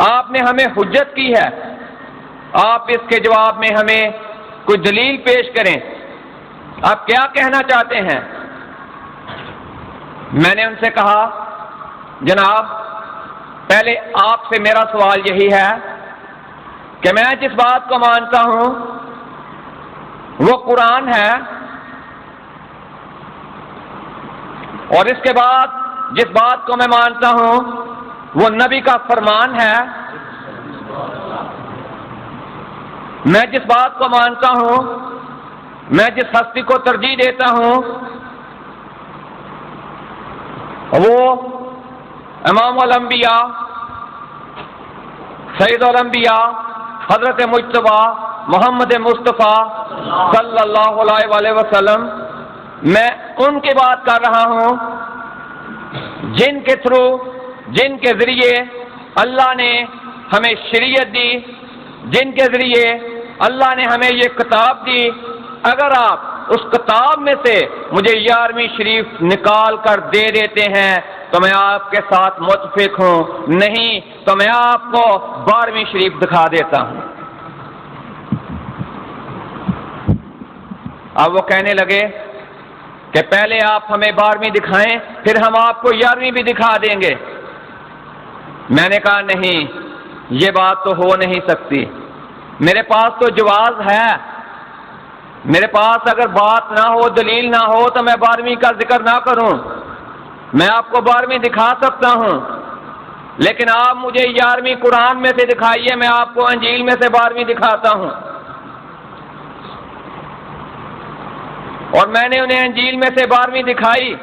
آپ نے ہمیں حجت کی ہے، آپ اس کے جواب میں ہمیں کوئی دلیل پیش کریں، آپ کیا کہنا چاہتے ہیں؟ میں نے ان سے کہا جناب پہلے آپ سے میرا سوال یہی ہے کہ میں جس بات کو مانتا ہوں وہ قرآن ہے، اور اس کے بعد جس بات کو میں مانتا ہوں وہ نبی کا فرمان ہے۔ میں جس بات کو مانتا ہوں، میں جس ہستی کو ترجیح دیتا ہوں وہ امام الانبیاء، سید الانبیاء، حضرت مجتبیٰ محمد مصطفیٰ صلی اللہ علیہ وآلہ وسلم، میں ان کی بات کر رہا ہوں جن کے تھرو، جن کے ذریعے اللہ نے ہمیں شریعت دی، جن کے ذریعے اللہ نے ہمیں یہ کتاب دی۔ اگر آپ اس کتاب میں سے مجھے 11ویں شریف نکال کر دے دیتے ہیں تو میں آپ کے ساتھ متفق ہوں، نہیں تو میں آپ کو 12ویں شریف دکھا دیتا ہوں۔ اب وہ کہنے لگے کہ پہلے آپ ہمیں 12ویں دکھائیں پھر ہم آپ کو 11ویں بھی دکھا دیں گے۔ میں نے کہا نہیں، یہ بات تو ہو نہیں سکتی، میرے پاس تو جواز ہے، میرے پاس اگر بات نہ ہو، دلیل نہ ہو تو میں 12ویں کا ذکر نہ کروں، میں آپ کو 12ویں دکھا سکتا ہوں، لیکن آپ مجھے 11ویں قرآن میں سے دکھائیے، میں آپ کو انجیل میں سے 12ویں دکھاتا ہوں۔ اور میں نے انہیں انجیل میں سے 12ویں دکھائی۔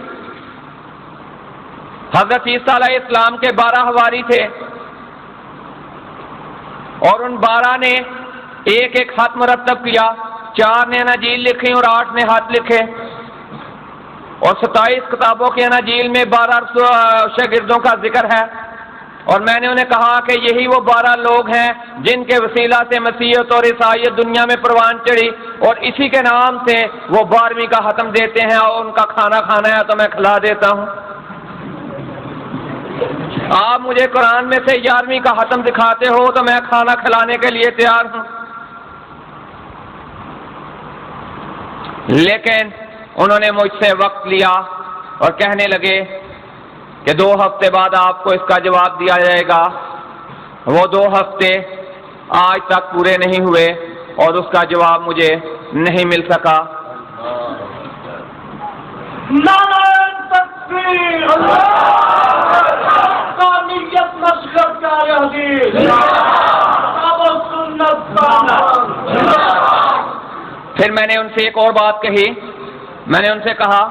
حضرت عیسیٰ علیہ السلام کے 12 حواری تھے اور ان 12 نے ایک ایک خط مرتب کیا، 4 نے اناجیل لکھی اور 8 نے خط لکھے، اور 27 کتابوں کے اناجیل میں 12 شاگردوں کا ذکر ہے۔ اور میں نے انہیں کہا کہ یہی وہ 12 لوگ ہیں جن کے وسیلہ سے مسیحیت اور عیسائیت دنیا میں پروان چڑھی، اور اسی کے نام سے وہ 12ویں کا ختم دیتے ہیں، اور ان کا کھانا کھانا ہے تو میں کھلا دیتا ہوں۔ آپ مجھے قرآن میں سے 11ویں کا ختم دکھاتے ہو تو میں کھانا کھلانے کے لیے تیار ہوں۔ لیکن انہوں نے مجھ سے وقت لیا اور کہنے لگے کہ 2 ہفتے بعد آپ کو اس کا جواب دیا جائے گا۔ وہ 2 ہفتے آج تک پورے نہیں ہوئے اور اس کا جواب مجھے نہیں مل سکا۔ نعرہ تکبیر، قانیت مشرق کا حدیث، کتاب و سنت کا۔ پھر میں نے ان سے ایک اور بات کہی، میں نے ان سے کہا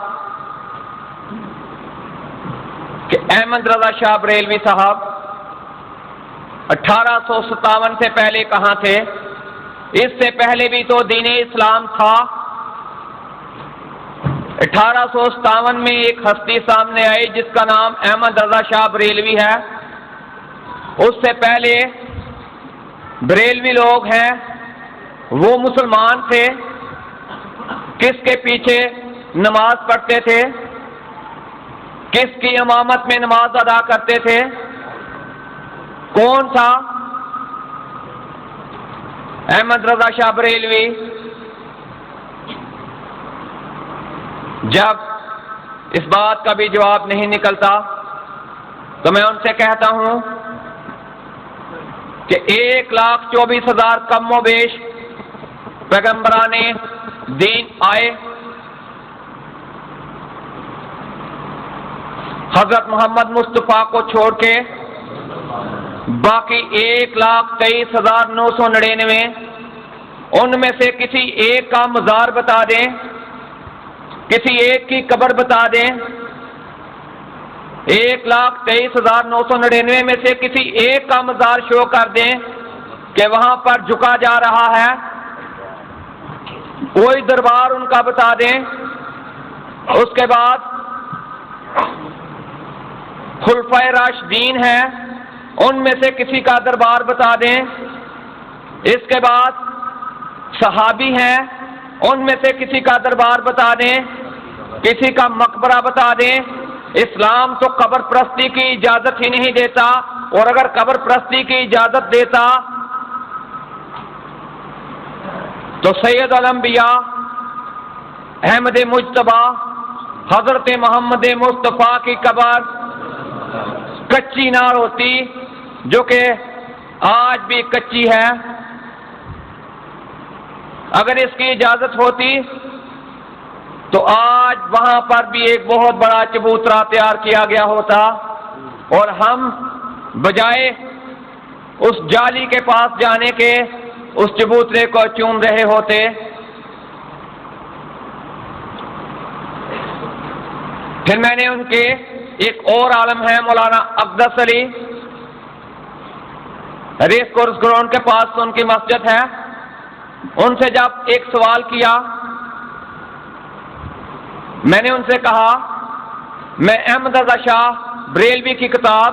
کہ احمد رضا شاہ بریلوی صاحب 1857 سے پہلے کہاں تھے؟ اس سے پہلے بھی تو دین اسلام تھا۔ 1857 میں ایک ہستی سامنے آئی جس کا نام احمد رضا شاہ بریلوی ہے۔ اس سے پہلے بریلوی لوگ ہیں وہ مسلمان تھے کس کے پیچھے نماز پڑھتے تھے، کس کی امامت میں نماز ادا کرتے تھے، کون تھا؟ احمد رضا شاہ بریلوی۔ جب اس بات کا بھی جواب نہیں نکلتا تو میں ان سے کہتا ہوں کہ 1,24,000 کم و بیش پیغمبران دین آئے، حضرت محمد مصطفیٰ کو چھوڑ کے باقی 1,23,999 ان میں سے کسی ایک کا مزار بتا دیں، کسی ایک کی قبر بتا دیں، 1,23,999 میں سے کسی ایک کا مزار شو کر دیں کہ وہاں پر جھکا جا رہا ہے، کوئی دربار ان کا بتا دیں۔ اس کے بعد خلفائے راشدین ہیں، ان میں سے کسی کا دربار بتا دیں۔ اس کے بعد صحابی ہیں، ان میں سے کسی کا دربار بتا دیں، کسی کا مقبرہ بتا دیں۔ اسلام تو قبر پرستی کی اجازت ہی نہیں دیتا، اور اگر قبر پرستی کی اجازت دیتا تو سید الانبیاء احمد مجتبی حضرت محمد مصطفیٰ کی قبر کچی نہ ہوتی، جو کہ آج بھی کچی ہے۔ اگر اس کی اجازت ہوتی تو آج وہاں پر بھی ایک بہت بڑا چبوترا تیار کیا گیا ہوتا، اور ہم بجائے اس جالی کے پاس جانے کے اس چبوترے کو چوم رہے ہوتے۔ پھر میں نے ان کے ایک اور عالم ہے مولانا اقدس علی، ریس کورس گراؤنڈ کے پاس ان کی مسجد ہے، ان سے جب ایک سوال کیا، میں نے ان سے کہا میں احمد رضا شاہ بریلوی کی کتاب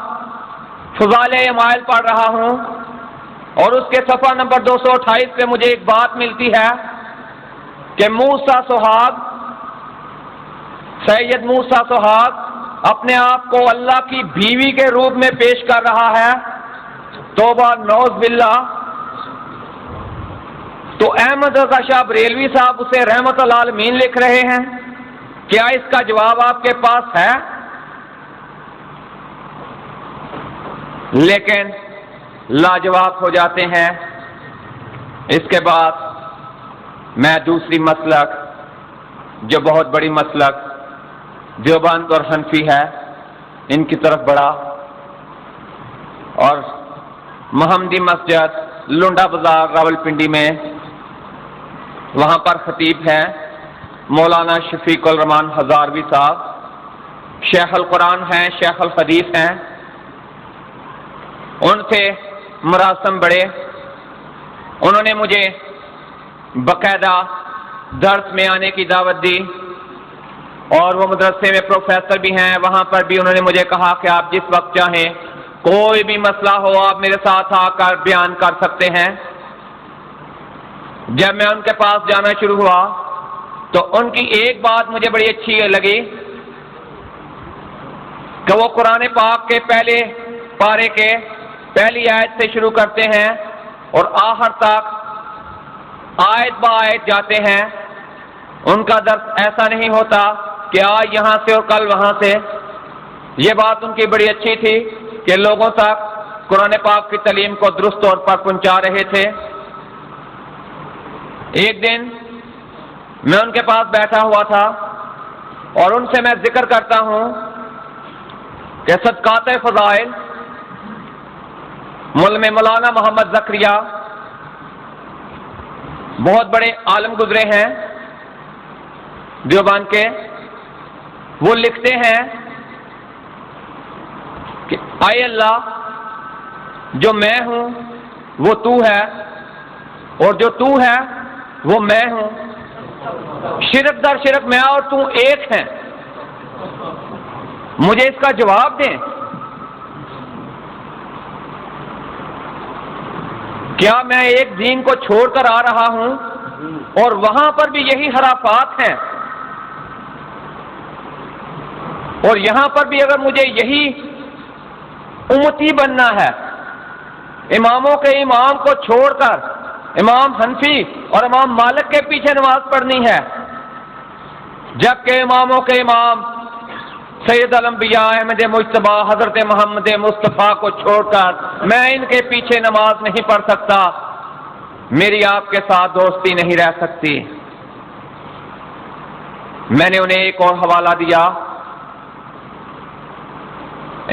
فضائل اعمال پڑھ رہا ہوں، اور اس کے صفحہ نمبر 228 پہ مجھے ایک بات ملتی ہے کہ موسیٰ سہاگ، سید موسیٰ سہاگ اپنے آپ کو اللہ کی بیوی کے روپ میں پیش کر رہا ہے۔ توبہ نعوذ باللہ۔ تو احمد رضا شاہ بریلوی صاحب اسے رحمت العالمین لکھ رہے ہیں، کیا اس کا جواب آپ کے پاس ہے؟ لیکن لاجواب ہو جاتے ہیں۔ اس کے بعد میں دوسری مسلک، جو بہت بڑی مسلک دیوبند اور حنفی ہے، ان کی طرف بڑھا، اور محمدی مسجد لنڈا بازار راولپنڈی میں، وہاں پر خطیب ہیں مولانا شفیق الرحمان ہزاروی صاحب، شیخ القرآن ہیں، شیخ الحدیث ہیں۔ ان سے مراسم بڑے، انہوں نے مجھے باقاعدہ درس میں آنے کی دعوت دی، اور وہ مدرسے میں پروفیسر بھی ہیں، وہاں پر بھی انہوں نے مجھے کہا کہ آپ جس وقت چاہیں کوئی بھی مسئلہ ہو آپ میرے ساتھ آ کر بیان کر سکتے ہیں۔ جب میں ان کے پاس جانا شروع ہوا تو ان کی ایک بات مجھے بڑی اچھی لگی کہ وہ قرآن پاک کے پہلے پارے کے پہلی آیت سے شروع کرتے ہیں اور آخر تک آیت با آیت جاتے ہیں۔ ان کا درس ایسا نہیں ہوتا کہ آج یہاں سے اور کل وہاں سے۔ یہ بات ان کی بڑی اچھی تھی کہ لوگوں تک قرآن پاک کی تعلیم کو درست طور پر پہنچا رہے تھے۔ ایک دن میں ان کے پاس بیٹھا ہوا تھا اور ان سے میں ذکر کرتا ہوں کہ صدقات فضائل میں مولانا محمد زکریا بہت بڑے عالم گزرے ہیں دیوبند کے، وہ لکھتے ہیں کہ اے اللہ، جو میں ہوں وہ تو ہے، اور جو تو ہے وہ میں ہوں، شرک در شرک میں اور تو ایک ہیں، مجھے اس کا جواب دیں کیا میں ایک دین کو چھوڑ کر آ رہا ہوں اور وہاں پر بھی یہی خرافات ہیں، اور یہاں پر بھی اگر مجھے یہی امتی بننا ہے، اماموں کے امام کو چھوڑ کر امام حنفی اور امام مالک کے پیچھے نماز پڑھنی ہے، جبکہ اماموں کے امام سید الانبیاء احمد مجتبی حضرت محمد مصطفیٰ کو چھوڑ کر میں ان کے پیچھے نماز نہیں پڑھ سکتا، میری آپ کے ساتھ دوستی نہیں رہ سکتی۔ میں نے انہیں ایک اور حوالہ دیا،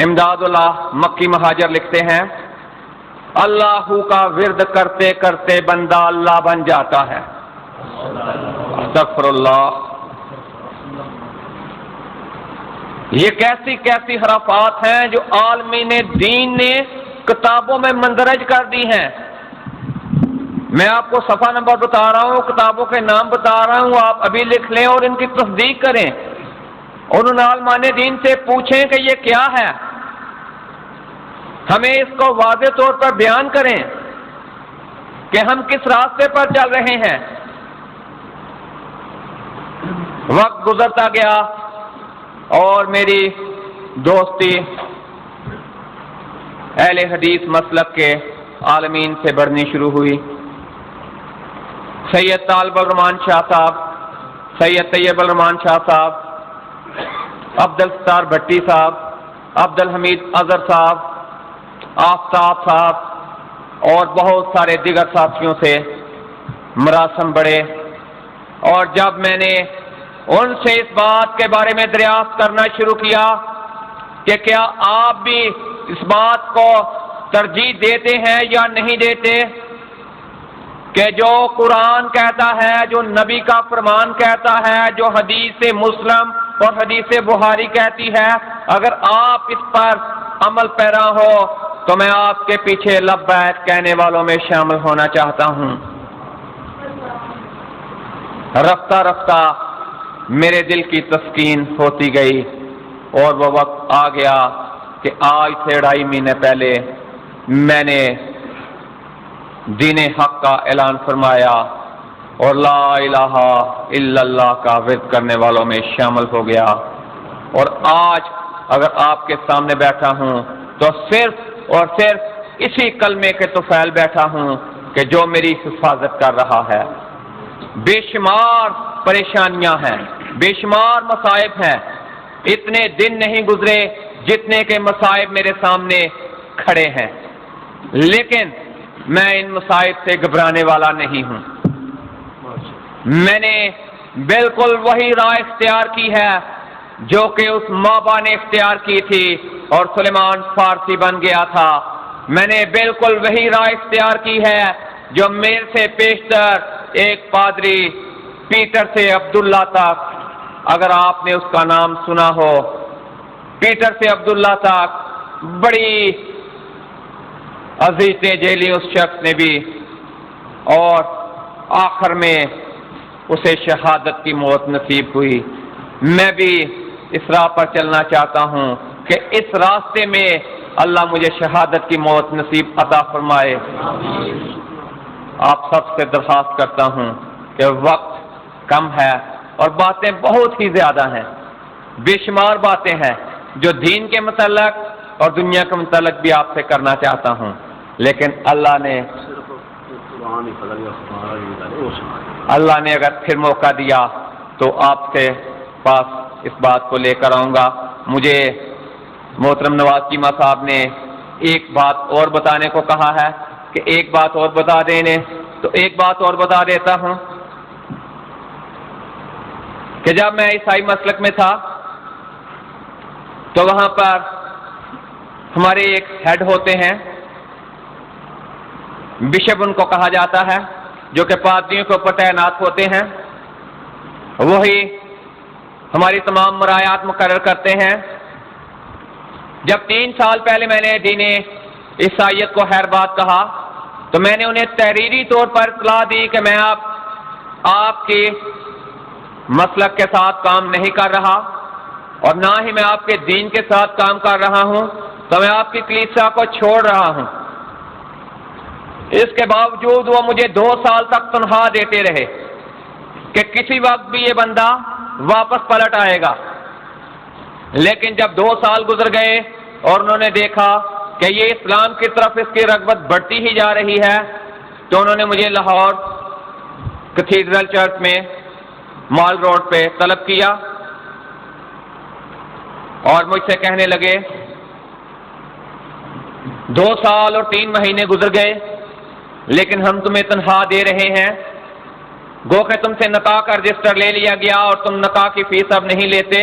امداد اللہ مکی مہاجر لکھتے ہیں، اللہ کا ورد کرتے کرتے بندہ اللہ بن جاتا ہے۔ استغفر اللہ۔ یہ کیسی کیسی خرافات ہیں جو عالمین دین نے کتابوں میں مندرج کر دی ہیں۔ میں آپ کو صفحہ نمبر بتا رہا ہوں، کتابوں کے نام بتا رہا ہوں، آپ ابھی لکھ لیں اور ان کی تصدیق کریں، اور ان عالمان دین سے پوچھیں کہ یہ کیا ہے، ہمیں اس کو واضح طور پر بیان کریں کہ ہم کس راستے پر چل رہے ہیں۔ وقت گزرتا گیا اور میری دوستی اہل حدیث مسلک کے عالمین سے بڑھنی شروع ہوئی۔ سید طالب الرحمان شاہ صاحب، سید طیب الرحمان شاہ صاحب، عبدالستار بھٹی صاحب، عبدالحمید اظہر صاحب، آفتاب صاحب اور بہت سارے دیگر ساتھیوں سے مراسم بڑھے، اور جب میں نے ان سے اس بات کے بارے میں دریافت کرنا شروع کیا کہ کیا آپ بھی اس بات کو ترجیح دیتے ہیں یا نہیں دیتے کہ جو قرآن کہتا ہے، جو نبی کا فرمان کہتا ہے، جو حدیث مسلم اور حدیث بخاری کہتی ہے، اگر آپ اس پر عمل پیرا ہو تو میں آپ کے پیچھے لبیک کہنے والوں میں شامل ہونا چاہتا ہوں۔ رفتہ رفتہ میرے دل کی تسکین ہوتی گئی، اور وہ وقت آ گیا کہ آج سے 2.5 مہینے پہلے میں نے دین حق کا اعلان فرمایا اور لا الہ الا اللہ کا ورد کرنے والوں میں شامل ہو گیا، اور آج اگر آپ کے سامنے بیٹھا ہوں تو صرف اور صرف اسی کلمے کے طفیل بیٹھا ہوں کہ جو میری حفاظت کر رہا ہے۔ بے شمار پریشانیاں ہیں، بے شمار مصائب ہیں، اتنے دن نہیں گزرے جتنے کے مصائب میرے سامنے کھڑے ہیں، لیکن میں ان مصائب سے گھبرانے والا نہیں ہوں۔ میں نے بالکل وہی راہ اختیار کی ہے جو کہ اس مابا نے اختیار کی تھی اور سلیمان فارسی بن گیا تھا۔ میں نے بالکل وہی راہ اختیار کی ہے جو میرے سے پیشتر ایک پادری پیٹر سے عبداللہ تک، اگر آپ نے اس کا نام سنا ہو، پیٹر سے عبداللہ تک بڑی عزیزیں جیلی اس شخص نے بھی، اور آخر میں اسے شہادت کی موت نصیب ہوئی۔ میں بھی اس راہ پر چلنا چاہتا ہوں کہ اس راستے میں اللہ مجھے شہادت کی موت نصیب عطا فرمائے۔ آپ سب سے درخواست کرتا ہوں کہ وقت کم ہے اور باتیں بہت ہی زیادہ ہیں، بے شمار باتیں ہیں جو دین کے متعلق اور دنیا کے متعلق بھی آپ سے کرنا چاہتا ہوں، لیکن اللہ نے اگر پھر موقع دیا تو آپ سے پاس اس بات کو لے کر آؤں گا۔ مجھے محترم نواز چیمہ صاحب نے ایک بات اور بتانے کو کہا ہے کہ ایک بات اور بتا دینے، تو ایک بات اور بتا دیتا ہوں کہ جب میں عیسائی مسلک میں تھا تو وہاں پر ہمارے ایک ہیڈ ہوتے ہیں، بشپ ان کو کہا جاتا ہے، جو کہ پادریوں کے اوپر تعینات ہوتے ہیں، وہی ہماری تمام مراعات مقرر کرتے ہیں۔ جب 3 سال پہلے میں نے دین عیسائیت کو خیر بات کہا تو میں نے انہیں تحریری طور پر اطلاع دی کہ میں آپ کے مسلک کے ساتھ کام نہیں کر رہا اور نہ ہی میں آپ کے دین کے ساتھ کام کر رہا ہوں، تو میں آپ کی کلیسا کو چھوڑ رہا ہوں۔ اس کے باوجود وہ مجھے 2 سال تک تنخواہ دیتے رہے کہ کسی وقت بھی یہ بندہ واپس پلٹ آئے گا. لیکن جب 2 سال گزر گئے اور انہوں نے دیکھا کہ یہ اسلام کی طرف اس کی رغبت بڑھتی ہی جا رہی ہے, تو انہوں نے مجھے لاہور کیتھیڈرل چرچ میں مال روڈ پہ طلب کیا اور مجھ سے کہنے لگے 2 سال اور 3 مہینے گزر گئے لیکن ہم تمہیں تنخواہ دے رہے ہیں, گو کہ تم سے نکاح کا رجسٹر لے لیا گیا اور تم نکاح کی فیس اب نہیں لیتے,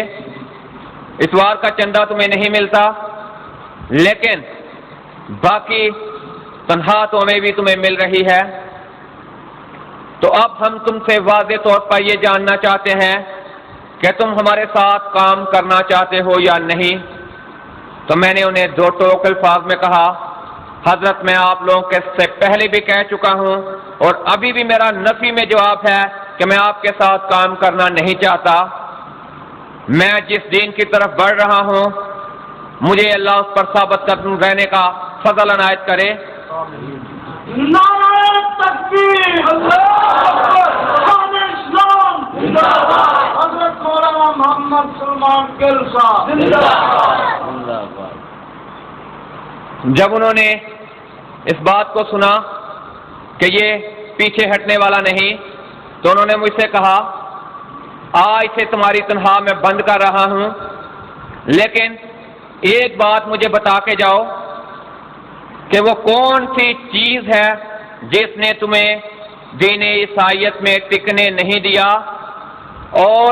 اتوار کا چندہ تمہیں نہیں ملتا, لیکن باقی تنخواہ تو ہمیں بھی تمہیں مل رہی ہے. تو اب ہم تم سے واضح طور پر یہ جاننا چاہتے ہیں کہ تم ہمارے ساتھ کام کرنا چاہتے ہو یا نہیں. تو میں نے انہیں 2 ٹوک الفاظ میں کہا, حضرت میں آپ لوگوں کے سے پہلے بھی کہہ چکا ہوں اور ابھی بھی میرا نفی میں جواب ہے کہ میں آپ کے ساتھ کام کرنا نہیں چاہتا. میں جس دین کی طرف بڑھ رہا ہوں مجھے اللہ اس پر ثابت قدم رہنے کا فضل عنایت کرے. نعرہ تکبیر، شان اسلام، حضرت مولانا محمد سلمان گل صاحب. جب انہوں نے اس بات کو سنا کہ یہ پیچھے ہٹنے والا نہیں, تو انہوں نے مجھ سے کہا آج سے تمہاری تنخواہ میں بند کر رہا ہوں, لیکن ایک بات مجھے بتا کے جاؤ کہ وہ کون سی چیز ہے جس نے تمہیں دین عیسائیت میں ٹکنے نہیں دیا اور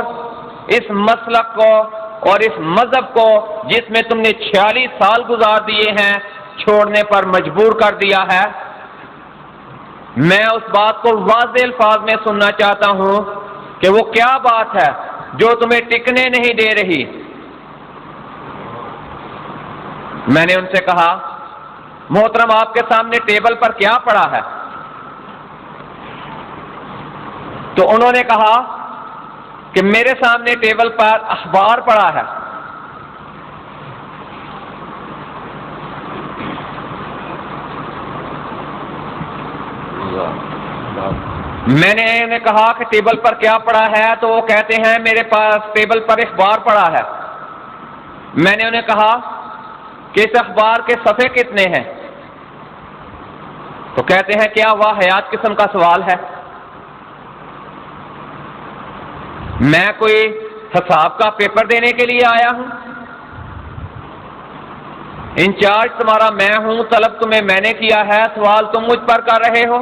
اس مسلک کو اور اس مذہب کو جس میں تم نے 46 سال گزار دیے ہیں چھوڑنے پر مجبور کر دیا ہے. میں اس بات کو واضح الفاظ میں سننا چاہتا ہوں کہ وہ کیا بات ہے جو تمہیں ٹکنے نہیں دے رہی. میں نے ان سے کہا محترم آپ کے سامنے ٹیبل پر کیا پڑا ہے؟ تو انہوں نے کہا کہ میرے سامنے ٹیبل پر اخبار پڑا ہے. میں نے انہیں کہا کہ ٹیبل پر کیا پڑا ہے, تو وہ کہتے ہیں میرے پاس ٹیبل پر اخبار پڑا ہے. میں نے انہیں کہا کہ اس اخبار کے صفحے کتنے ہیں؟ تو کہتے ہیں کیا وہ حیات قسم کا سوال ہے؟ میں کوئی حساب کا پیپر دینے کے لیے آیا ہوں؟ انچارج تمہارا میں ہوں, طلب تمہیں میں نے کیا ہے, سوال تم مجھ پر کر رہے ہو.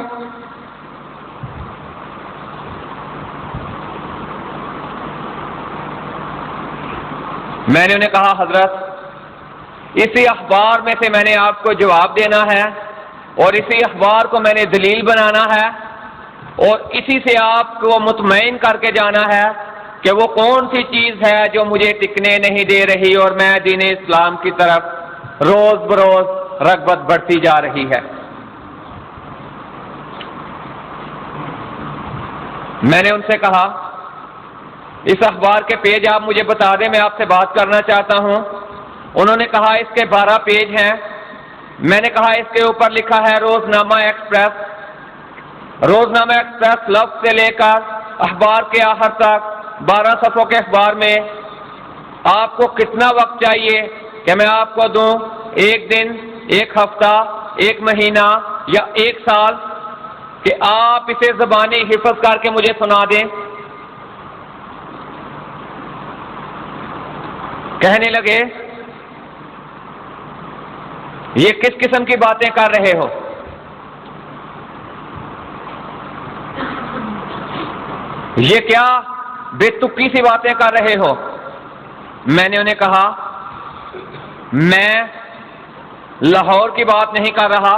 میں نے انہیں کہا حضرت اسی اخبار میں سے میں نے آپ کو جواب دینا ہے اور اسی اخبار کو میں نے دلیل بنانا ہے اور اسی سے آپ کو مطمئن کر کے جانا ہے کہ وہ کون سی چیز ہے جو مجھے ٹکنے نہیں دے رہی اور میں دین اسلام کی طرف روز بروز رغبت بڑھتی جا رہی ہے. میں نے ان سے کہا اس اخبار کے پیج آپ مجھے بتا دیں, میں آپ سے بات کرنا چاہتا ہوں. انہوں نے کہا اس کے 12 پیج ہیں. میں نے کہا اس کے اوپر لکھا ہے روزنامہ ایکسپریس. روزنامہ ایکسپریس لفظ سے لے کر اخبار کے آخر تک 12 صفحوں کے اخبار میں آپ کو کتنا وقت چاہیے کہ میں آپ کو دوں؟ 1 دن, 1 ہفتہ, 1 مہینہ یا 1 سال, کہ آپ اسے زبانی حفظ کر کے مجھے سنا دیں؟ کہنے لگے یہ کس قسم کی باتیں کر رہے ہو؟ یہ کیا بے تکی سی باتیں کر رہے ہو؟ میں نے انہیں کہا میں لاہور کی بات نہیں کر رہا,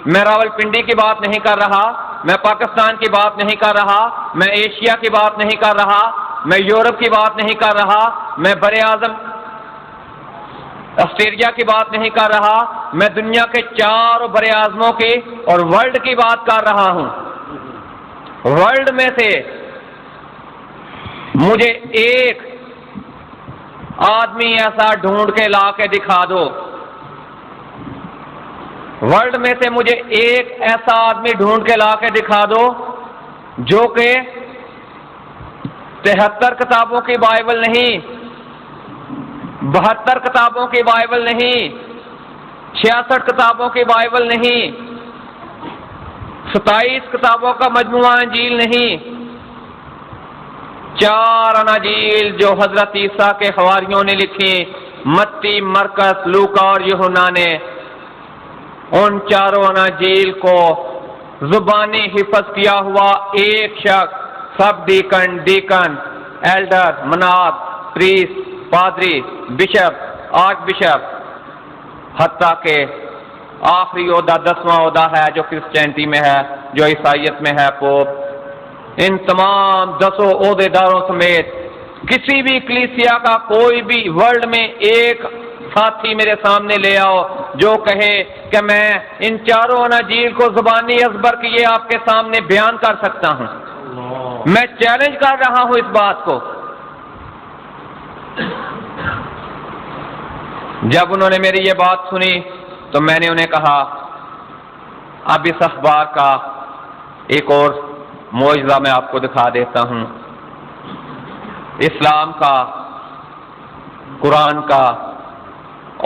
میں راولپنڈی کی بات نہیں کر رہا, میں پاکستان کی بات نہیں کر رہا, میں ایشیا کی بات نہیں کر رہا, میں یورپ کی بات نہیں کر رہا, میں بر اعظم آسٹریلیا کی بات نہیں کر رہا, میں دنیا کے 4 بر اعظموں کی اور ورلڈ کی بات کر رہا ہوں. ورلڈ میں سے مجھے ایک آدمی ایسا ڈھونڈ کے لا کے دکھا دو ورلڈ میں سے مجھے ایک ایسا آدمی ڈھونڈ کے لا کے دکھا دو جو کہ 73 کتابوں کی بائبل نہیں، 72 کتابوں کی بائبل نہیں، 66 کتابوں کی بائبل نہیں، 27 کتابوں کا مجموعہ انجیل نہیں، 4 اناجیل جو حضرت عیسیٰ کے حواریوں نے لکھی، متی، مرکز، لوکا اور یوحنا نے، ان 4 اناجیل کو زبانی حفظ کیا ہوا ایک شخص، سب ڈیکن، ایلڈر، مناد، پریس، پادری، بشپ، آرچ بشپ، حتیٰ کہ آخری عہدہ 10واں عہدہ ہے جو کرسچینٹی میں ہے، جو عیسائیت میں ہے، پوپ، ان تمام 10 عہدے داروں سمیت کسی بھی کلیسیا کا کوئی بھی ورلڈ میں ایک ساتھی میرے سامنے لے آؤ جو کہے کہ میں ان 4 اناجیل کو زبانی ازبر کیے آپ کے سامنے بیان کر سکتا ہوں۔ میں چیلنج کر رہا ہوں اس بات کو۔ جب انہوں نے میری یہ بات سنی تو میں نے انہیں کہا اب اس اخبار کا ایک اور معجزہ میں آپ کو دکھا دیتا ہوں، اسلام کا، قرآن کا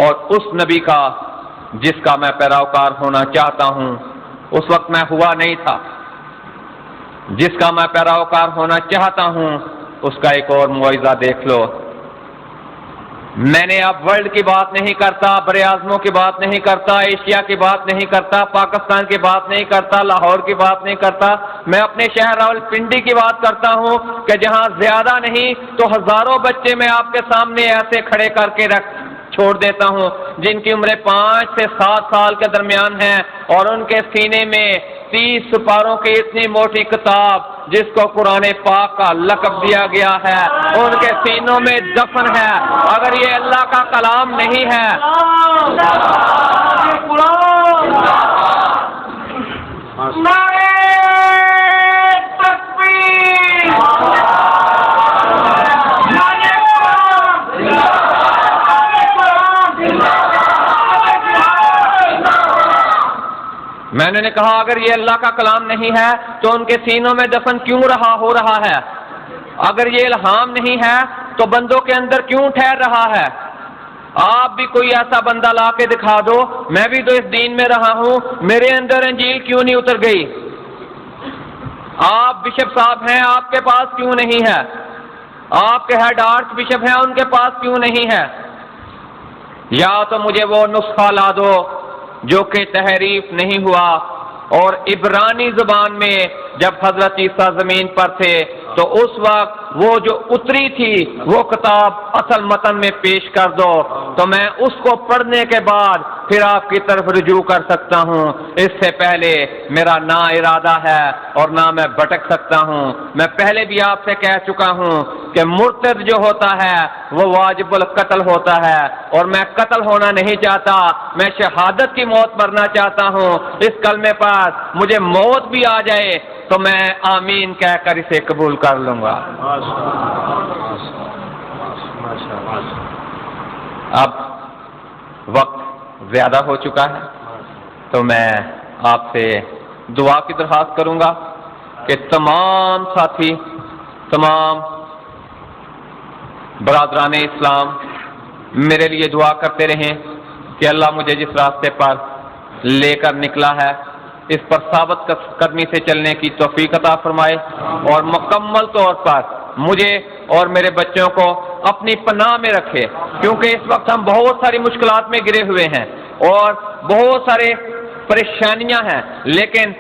اور اس نبی کا جس کا میں پیروکار ہونا چاہتا ہوں۔ اس وقت میں ہوا نہیں تھا، جس کا میں پیروکار ہونا چاہتا ہوں اس کا ایک اور معجزہ دیکھ لو۔ میں نے اب ورلڈ کی بات نہیں کرتا، بر اعظموں کی بات نہیں کرتا، ایشیا کی بات نہیں کرتا، پاکستان کی بات نہیں کرتا، لاہور کی بات نہیں کرتا، میں اپنے شہر راولپنڈی کی بات کرتا ہوں کہ جہاں زیادہ نہیں تو ہزاروں بچے میں آپ کے سامنے ایسے کھڑے کر کے چھوڑ دیتا ہوں جن کی عمریں 5 سے 7 سال کے درمیان ہیں، اور ان کے سینے میں 30 سپاروں کی اتنی موٹی کتاب جس کو قرآن پاک کا لقب دیا گیا ہے ان کے سینوں میں دفن ہے۔ اگر یہ اللہ کا کلام نہیں ہے، میں نے کہا اگر یہ اللہ کا کلام نہیں ہے تو ان کے سینوں میں دفن کیوں ہو رہا ہے؟ اگر یہ الہام نہیں ہے تو بندوں کے اندر کیوں ٹھہر رہا ہے؟ آپ بھی کوئی ایسا بندہ لا کے دکھا دو، میں بھی تو اس دین میں رہا ہوں، میرے اندر انجیل کیوں نہیں اتر گئی؟ آپ بشپ صاحب ہیں، آپ کے پاس کیوں نہیں ہے؟ آپ کے ہیڈ آرچ بشپ ہیں، ان کے پاس کیوں نہیں ہے؟ یا تو مجھے وہ نسخہ لا دو جو کہ تحریف نہیں ہوا، اور عبرانی زبان میں جب حضرت عیسیٰ زمین پر تھے تو اس وقت وہ جو اتری تھی وہ کتاب اصل متن میں پیش کر دو تو میں اس کو پڑھنے کے بعد پھر آپ کی طرف رجوع کر سکتا ہوں۔ اس سے پہلے میرا نہ ارادہ ہے اور نہ میں بھٹک سکتا ہوں۔ میں پہلے بھی آپ سے کہہ چکا ہوں کہ مرتد جو ہوتا ہے وہ واجب القتل ہوتا ہے، اور میں قتل ہونا نہیں چاہتا، میں شہادت کی موت مرنا چاہتا ہوں۔ اس کلمے پر مجھے موت بھی آ جائے تو میں آمین کہہ کر اسے قبول کر لوں گا۔ اب وقت زیادہ ہو چکا ہے تو میں آپ سے دعا کی درخواست کروں گا کہ تمام ساتھی، تمام برادران اسلام میرے لیے دعا کرتے رہیں کہ اللہ مجھے جس راستے پر لے کر نکلا ہے اس پر ثابت قدمی سے چلنے کی توفیق عطا فرمائے، اور مکمل طور پر مجھے اور میرے بچوں کو اپنی پناہ میں رکھے، کیونکہ اس وقت ہم بہت ساری مشکلات میں گرے ہوئے ہیں اور بہت سارے پریشانیاں ہیں، لیکن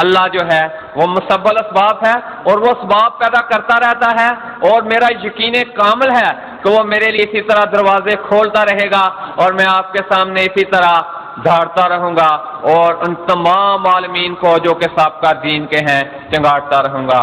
اللہ جو ہے وہ مسبب الاسباب ہے اور وہ اسباب پیدا کرتا رہتا ہے، اور میرا یقین کامل ہے کہ وہ میرے لیے اسی طرح دروازے کھولتا رہے گا، اور میں آپ کے سامنے اسی طرح دھاڑتا رہوں گا اور ان تمام عالمین کو جو کہ سابقہ دین کے ہیں چنگاڑتا رہوں گا۔